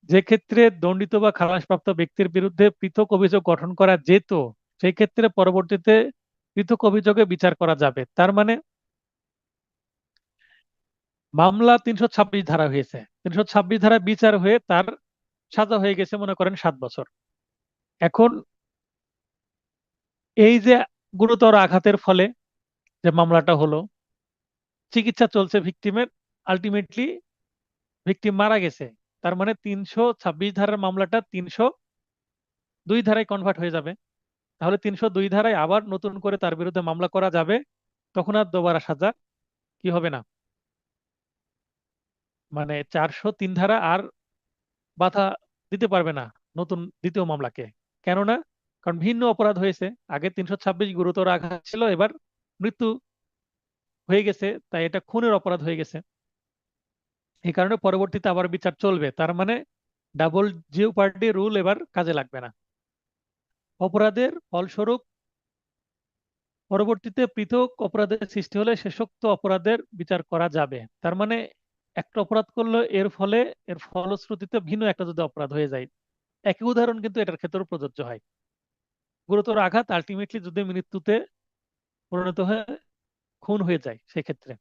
যে ক্ষেত্রে দণ্ডিত বা খালাসপ্রাপ্ত ব্যক্তির বিরুদ্ধে পৃথক অভিযোগ গঠন করা যেত, সেই ক্ষেত্রে পরবর্তীতে পৃথক অভিযোগে বিচার করা যাবে। তার মানে মামলা 326 ধারা হয়েছে, 326 ধারা বিচার হয়ে তার সাজা হয়ে গেছে মনে করেন 7 বছর। এখন এই যে গুরুতর আঘাতের ফলে যে মামলাটা হলো, চিকিৎসা চলছে ভিকটিমের, আলটিমেটলি ভিকটিম মারা গেছে, তার মানে 326 ধারার মামলাটা 302 ধারায় কনভার্ট হয়ে যাবে। তাহলে 302 ধারায় আবার নতুন করে তার বিরুদ্ধে মামলা করা যাবে। তখন আর দোবারা সাজা কি হবে না, মানে 403 ধারা আর বাধা দিতে পারবে না নতুন দ্বিতীয় মামলাকে। কেননা, কারণ ভিন্ন অপরাধ হয়েছে। আগে 326 গুরুতর আঘাত ছিল, এবার মৃত্যু হয়ে গেছে, তাই এটা খুনের অপরাধ হয়ে গেছে। এই কারণে পরবর্তীতে আবার বিচার চলবে। তার মানে ডাবল জিওপার্ডি রুল এবার কাজে লাগবে না। অপরাধের ফলস্বরূপ পরবর্তীতে পৃথক অপরাধের সৃষ্টি হলে শেষোক্ত অপরাধের বিচার করা যাবে। তার মানে একটা অপরাধ করলে এর ফলে এর ফলশ্রুতিতে ভিন্ন একটা যদি অপরাধ হয়ে যায়, একই উদাহরণ কিন্তু এটার ক্ষেত্রেও প্রযোজ্য হয়। গুরুতর আঘাত আলটিমেটলি যদি মৃত্যুতে পরিণত হয়ে খুন হয়ে যায়, সেক্ষেত্রে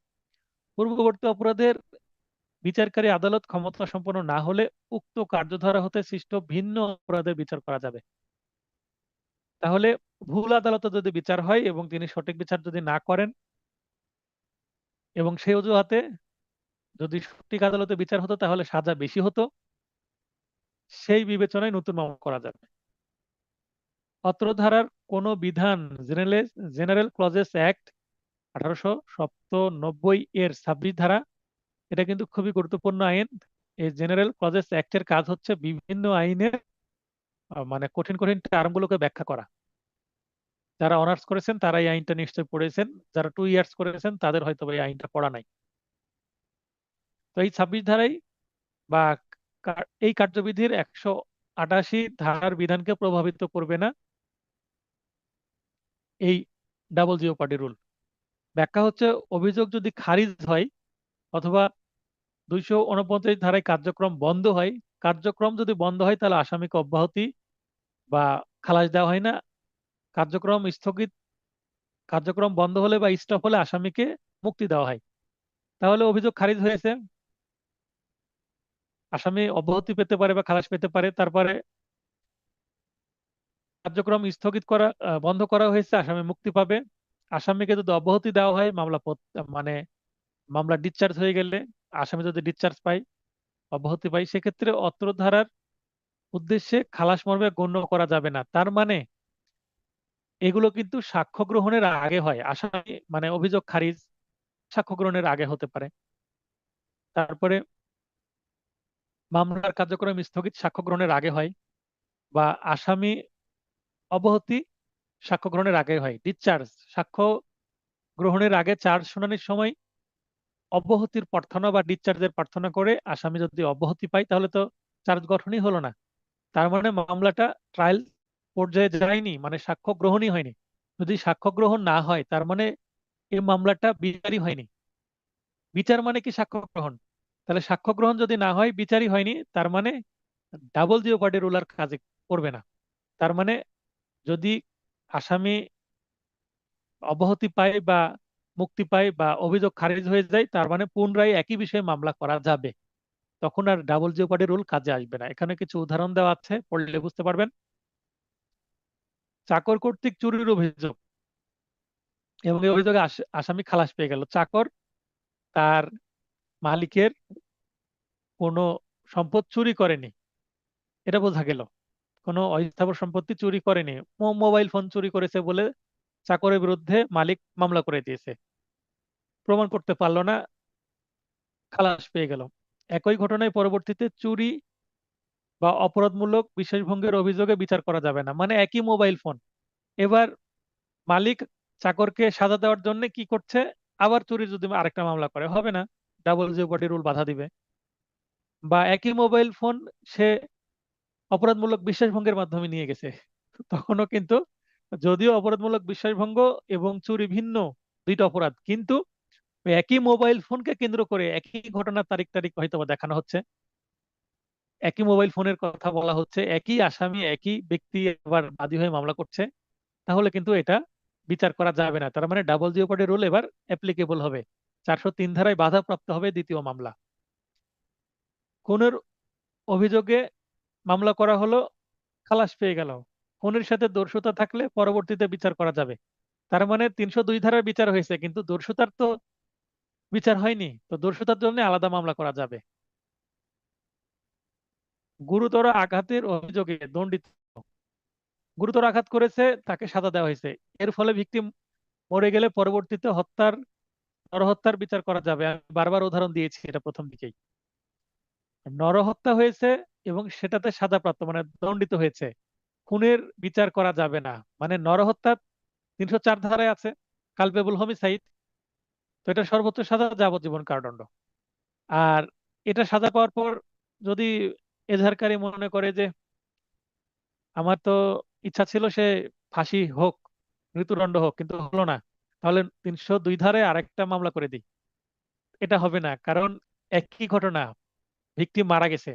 পূর্ববর্তী অপরাধের বিচারকারী আদালত ক্ষমতা সম্পন্ন না হলে উক্ত কার্যধারা হতে সৃষ্ট ভিন্ন অপরাধের বিচার করা যাবে। তাহলে ভুল আদালতে যদি বিচার হয় এবং তিনি সঠিক বিচার যদি না করেন, এবং সেই অজুহাতে যদি সঠিক আদালতে বিচার হতো তাহলে সাজা বেশি হতো, সেই বিবেচনায় নতুন মামলা করা যাবে। অত্র ধারার কোন বিধান জেনারেল জেনারেল ক্লজেস অ্যাক্ট 1897 এর 26 ধারা, এটা কিন্তু খুবই গুরুত্বপূর্ণ আইন। এই জেনারেল ক্লজেস অ্যাক্টের কাজ হচ্ছে বিভিন্ন আইনের মানে কঠিন কঠিন টার্মগুলোকে ব্যাখ্যা করা। যারা অনার্স করেছেন তারা এই আইনটা নিশ্চয়ই পড়েছেন, যারা 2 ইয়ার্স করেছেন তাদের হয়তো এই আইনটা পড়া নাই। তো এই 26 ধারাই বা এই কার্যবিধির 188 ধারার বিধানকে প্রভাবিত করবে না এই ডাবল জিওপার্ডি রুল। ব্যাখ্যা হচ্ছে, অভিযোগ যদি খারিজ হয় অথবা 249 ধারায় কার্যক্রম বন্ধ হয়, কার্যক্রম যদি বন্ধ হয় তাহলে আসামিকে অব্যাহতি বা খালাস দেওয়া হয় না। কার্যক্রম স্থগিত, কার্যক্রম বন্ধ হলে বা স্টপ হলে আসামিকে মুক্তি দেওয়া হয়। তাহলে অভিযোগ খারিজ হয়েছে, আসামি অব্যাহতি পেতে পারে বা খালাস পেতে পারে। তারপরে কার্যক্রম স্থগিত করা বন্ধ করা হয়েছে, আসামি মুক্তি পাবে। আসামিকে যদি অব্যাহতি দেওয়া হয়, মানে মামলা ডিসচার্জ হয়ে গেলে আসামি যদি ডিসচার্জ পায়, অব্যাহতি পায়, সেক্ষেত্রে অত্র ধারার উদ্দেশ্যে খালাস মর্মে গণ্য করা যাবে না। তার মানে এগুলো কিন্তু সাক্ষ্য গ্রহণের আগে হয়। আসামি মানে অভিযোগ খারিজ সাক্ষ্য গ্রহণের আগে হতে পারে। তারপরে মামলার কার্যক্রম স্থগিত সাক্ষ্য গ্রহণের আগে হয়, বা আসামি অব্যাহতি সাক্ষ্য গ্রহণের আগে হয়। ডিসচার্জ সাক্ষ্য গ্রহণের আগে চার্জ শুনানির সময় অব্যাহতির প্রার্থনা বা ডিসচার্জের প্রার্থনা করে আসামি যদি অব্যাহতি পায় তাহলে তো চার্জ গঠনই হলো না। তার মানে মামলাটা ট্রায়াল পর্যায়ে যায়নি, মানে সাক্ষ্য গ্রহণই হয়নি। যদি সাক্ষ্য গ্রহণ না হয় তার মানে এই মামলাটা বিচারই হয়নি। বিচার মানে কি সাক্ষ্য গ্রহণ? তাহলে সাক্ষ্য গ্রহণ যদি না হয়, বিচারই হয়নি, তার মানে ডাবল জিওপার্ডি রুলার কাজে করবে না। তার মানে যদি আসামি অব্যাহতি পায় বা মুক্তি পায় বা অভিযোগ খারিজ হয়ে যায়, তার মানে পুনরায় একই বিষয়ে মামলা করা যাবে। তখন আর ডাবল জিওপার্ডি রুল কাজে আসবে না। এখানে কিছু উদাহরণ দেওয়া আছে, পড়লে বুঝতে পারবেন। চাকর কর্তৃক চুরির অভিযোগ এবং এই অভিযোগে আসামি খালাস পেয়ে গেল। চাকর তার মালিকের কোনো সম্পদ চুরি করেনি, এটা বোঝা গেল। কোনো অস্থাবর সম্পত্তি চুরি করেনি, মোবাইল ফোন চুরি করেছে বলে চাকরের বিরুদ্ধে মালিক মামলা করে দিয়েছে, প্রমাণ করতে পারলো না, খালাস পেয়ে গেল। একই ঘটনায় পরবর্তীতে চুরি বা অপরাধমূলক বিশেষভঙ্গের অভিযোগে বিচার করা যাবে না। মানে একই মোবাইল ফোন, এবার মালিক চাকরকে সাজা দেওয়ার জন্য কি করছে, আবার চুরির যদি আরেকটা মামলা করে, হবে না, ডাবল জিওপার্ডি রুল বাধা দিবে। বা একই মোবাইল ফোন সে অপরাধমূলক বিশ্বাসভঙ্গের মাধ্যমে নিয়ে গেছে, তখনও কিন্তু, যদিও অপরাধমূলক বিশ্বাসভঙ্গ এবং চুরি ভিন্ন দুইটা অপরাধ, কিন্তু ওই একই মোবাইল ফোনকে কেন্দ্র করে একই ঘটনার তারিখ তারিখ হয়তো বা দেখানো হচ্ছে, একই মোবাইল ফোনের কথা বলা হচ্ছে, একই আসামি একই ব্যক্তি আবার বাদী হয়ে মামলা করছে, তাহলে কিন্তু এটা বিচার করা যাবে না। তার মানে ডাবল জিওপার্ডি রুল এবার অ্যাপ্লিকেবল হবে। 403 ধারায় বাধাপ্রাপ্ত হবে দ্বিতীয় মামলা। খুনের অভিযোগে মামলা করা হলো, খালাস পেয়ে গেল, খুনের সাথে দোষতা থাকলে পরবর্তীতে বিচার করা যাবে। তার মানে 302 ধারার বিচার হয়েছে, কিন্তু দোষতার তো বিচার হয়নি, তো দোষতার জন্য আলাদা মামলা করা যাবে। গুরুতর আঘাতের অভিযোগে দণ্ডিত, গুরুতর আঘাত করেছে, তাকে সাজা দেওয়া হয়েছে। এর ফলে ভিকটিম মরে গেলে পরবর্তীতে নরহত্যার বিচার করা যাবে। আমি বারবার উদাহরণ দিয়েছি এটা প্রথম দিকেই। নরহত্যা হয়েছে এবং সেটাতে সাজাপ্রাপ্ত মানে দণ্ডিত হয়েছে, খুনের বিচার করা যাবে না। মানে নরহত্যা 304 ধারায় আছে, কালপেবল হোমিসাইড, তো এটা সর্বোচ্চ সাজা যাবজ্জীবন কারাদণ্ড। আর এটা সাজা পাওয়ার পর যদি এজাহারকারী মনে করে যে আমার তো ইচ্ছা ছিল সে ফাঁসি হোক, মৃত্যুদণ্ড হোক, কিন্তু হলো না, তাহলে 302 ধারায় আরেকটা মামলা করে দিই। এটা হবে না, কারণ একই ঘটনা, ভিকটিম মারা গেছে।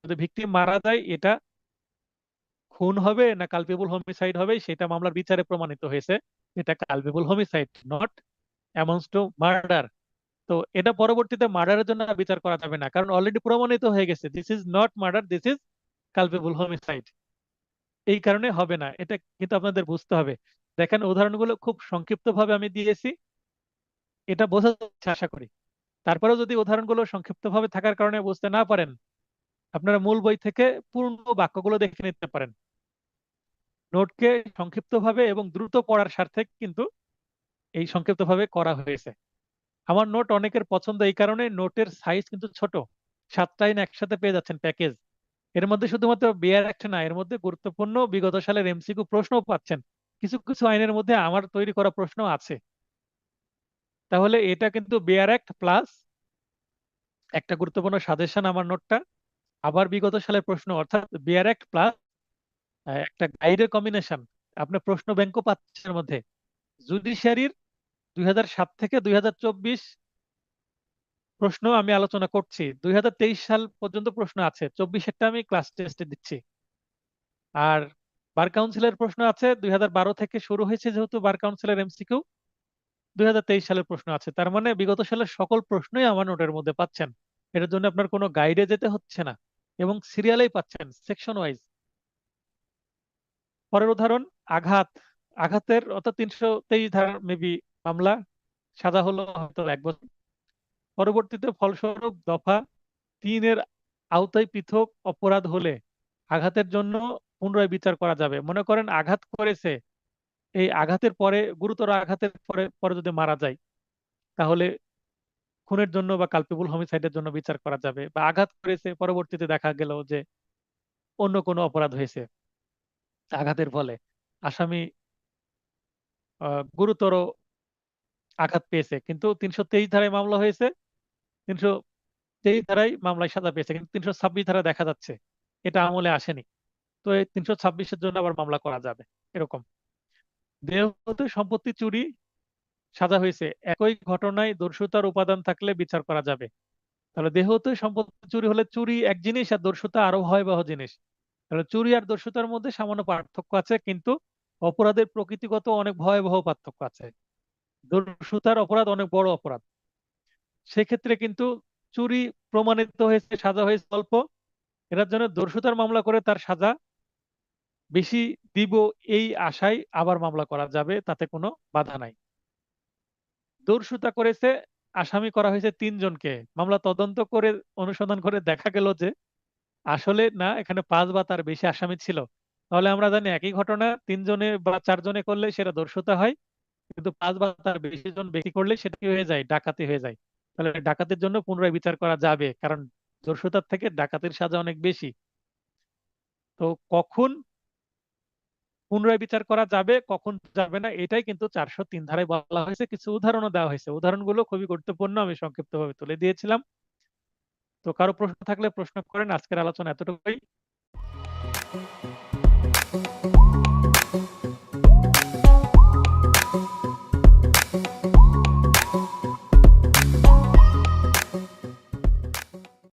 যদি ভিকটিম মারা যায়, এটা খুন হবে না কালপেবল হোমিসাইড হবে সেটা মামলার বিচারে প্রমাণিত হয়েছে এটা culpable homicide, not amounts to murder. তো এটা পরবর্তীতে মার্ডারের জন্য আর বিচার করা যাবে না, কারণ অলরেডি প্রমাণিত হয়ে গেছে this is not murder, this is culpable homicide. এই কারণে হবে না, এটা কিন্তু আপনাদের বুঝতে হবে। দেখেন উদাহরণগুলো খুব সংক্ষিপ্ত ভাবে আমি দিয়েছি, এটা বোঝা যাচ্ছে আশা করি। তারপরেও যদি উদাহরণগুলো সংক্ষিপ্ত ভাবে থাকার কারণে বুঝতে না পারেন, আপনারা মূল বই থেকে পূর্ণ বাক্যগুলো দেখে নিতে পারেন। নোটকে সংক্ষিপ্তভাবে এবং দ্রুত পড়ার স্বার্থে কিন্তু এই সংক্ষিপ্তভাবে করা হয়েছে। আমার নোট অনেকের পছন্দ, এই কারণে নোটের সাইজ কিন্তু ছোট, 7টা আইন একসাথে পেয়ে যাচ্ছেন প্যাকেজ। এর মধ্যে শুধুমাত্র বিয়ার অ্যাক্ট না, এর মধ্যে গুরুত্বপূর্ণ বিগত সালের এমসিকিউ প্রশ্নও পাচ্ছেন। কিছু কিছু আইনের মধ্যে আমার তৈরি করা প্রশ্ন আছে। তাহলে এটা কিন্তু বিয়ার অ্যাক্ট প্লাস একটা গুরুত্বপূর্ণ সাজেশন আমার নোটটা, আবার বিগত সালের প্রশ্ন, অর্থাৎ বিয়ার অ্যাক্ট প্লাস একটা গাইডের কম্বিনেশন। আপনার প্রশ্ন ব্যাংকও পাচ্ছেন এর মধ্যে। জুডিশিয়ারির 2007 থেকে 2024 প্রশ্ন আমি আলোচনা করছি, 2023 সাল পর্যন্ত প্রশ্ন আছে, 24-এরটা আমি ক্লাস টেস্টে দিচ্ছি। আর বার কাউন্সিলের প্রশ্ন আছে 2012 থেকে শুরু হয়েছে, যেহেতু বার কাউন্সিলের এমসিকিউ 2023 সালের প্রশ্ন আছে। তার মানে বিগত সালের সকল প্রশ্নই আমার নোটের মধ্যে পাচ্ছেন। এটার জন্য আপনার কোনো গাইডে যেতে হচ্ছে না, এবং সিরিয়ালেই পাচ্ছেন সেকশন ওয়াইজ। পরের উদাহরণ, আঘাত। আঘাতের অর্থাৎ 323 ধারার মেবি মামলা, সাজা হলো হয়তো 1 বছর। পরবর্তীতে ফলস্বরূপ দফা 3-এর আওতায় পৃথক অপরাধ হলে আঘাতের জন্য পুনরায় বিচার করা যাবে। মনে করেন আঘাত করেছে, এই আঘাতের পরে গুরুতর আঘাতের পরে পরে যদি মারা যায়, তাহলে খুনের জন্য বা কালপেবল হোমিসাইডের জন্য বিচার করা যাবে। বা আঘাত করেছে, পরবর্তীতে দেখা গেল যে অন্য কোনো অপরাধ হয়েছে, আঘাতের ফলে আসামি গুরুতর আঘাত পেয়েছে, কিন্তু 323 ধারায় মামলা হয়েছে, 323 ধারায় মামলায় সাজা পেয়েছে, কিন্তু 326 ধারা দেখা যাচ্ছে এটা আমলে আসেনি। তো এই 326-এর জন্য আবার মামলা করা যাবে। এরকম দেহ হতে সম্পত্তি চুরি, সাজা হয়েছে, একই ঘটনায় দস্যুতার উপাদান থাকলে বিচার করা যাবে। তাহলে দেহ হতে সম্পত্তি চুরি হলে, চুরি এক জিনিস আর দস্যুতা আরো ভয়াবহ জিনিস। তাহলে চুরি আর দস্যুতার মধ্যে সামান্য পার্থক্য আছে, কিন্তু অপরাধের প্রকৃতিগত অনেক ভয়াবহ পার্থক্য আছে। দস্যুতার অপরাধ অনেক বড় অপরাধ, সেক্ষেত্রে কিন্তু চুরি প্রমাণিত হয়েছে, সাজা হয়েছে অল্প, এটার জন্য দস্যুতার মামলা করে তার সাজা বেশি দিব, এই আশায় আবার মামলা করা যাবে, তাতে কোনো বাধা নাই। দস্যুতা করেছে, আসামি করা হয়েছে 3 জনকে, মামলা তদন্ত করে অনুসন্ধান করে দেখা গেল যে আসলে না, এখানে 5 বা তার বেশি আসামি ছিল। তাহলে আমরা জানি একই ঘটনা 3 জনে বা 4 জনে করলে সেটা দস্যুতা হয়, কিন্তু 5 বা তার বেশি জন ব্যক্তি করলে সেটা কি হয়ে যায়, ডাকাতি হয়ে যায়। তাহলে ডাকাতির জন্য পুনরায় বিচার করা যাবে, কারণ দস্যুতার থেকে ডাকাতির সাজা অনেক বেশি। তো কখন পুনরায় বিচার করা যাবে, কখন যাবে না, এটাই কিন্তু 403 ধারায় বলা হয়েছে। কিছু উদাহরণও দেওয়া হয়েছে, উদাহরণগুলো খুবই গুরুত্বপূর্ণ, আমি সংক্ষিপ্তভাবে তুলে দিয়েছিলাম। তো কারো প্রশ্ন থাকলে প্রশ্ন করেন, আজকের আলোচনা এতটুকুই।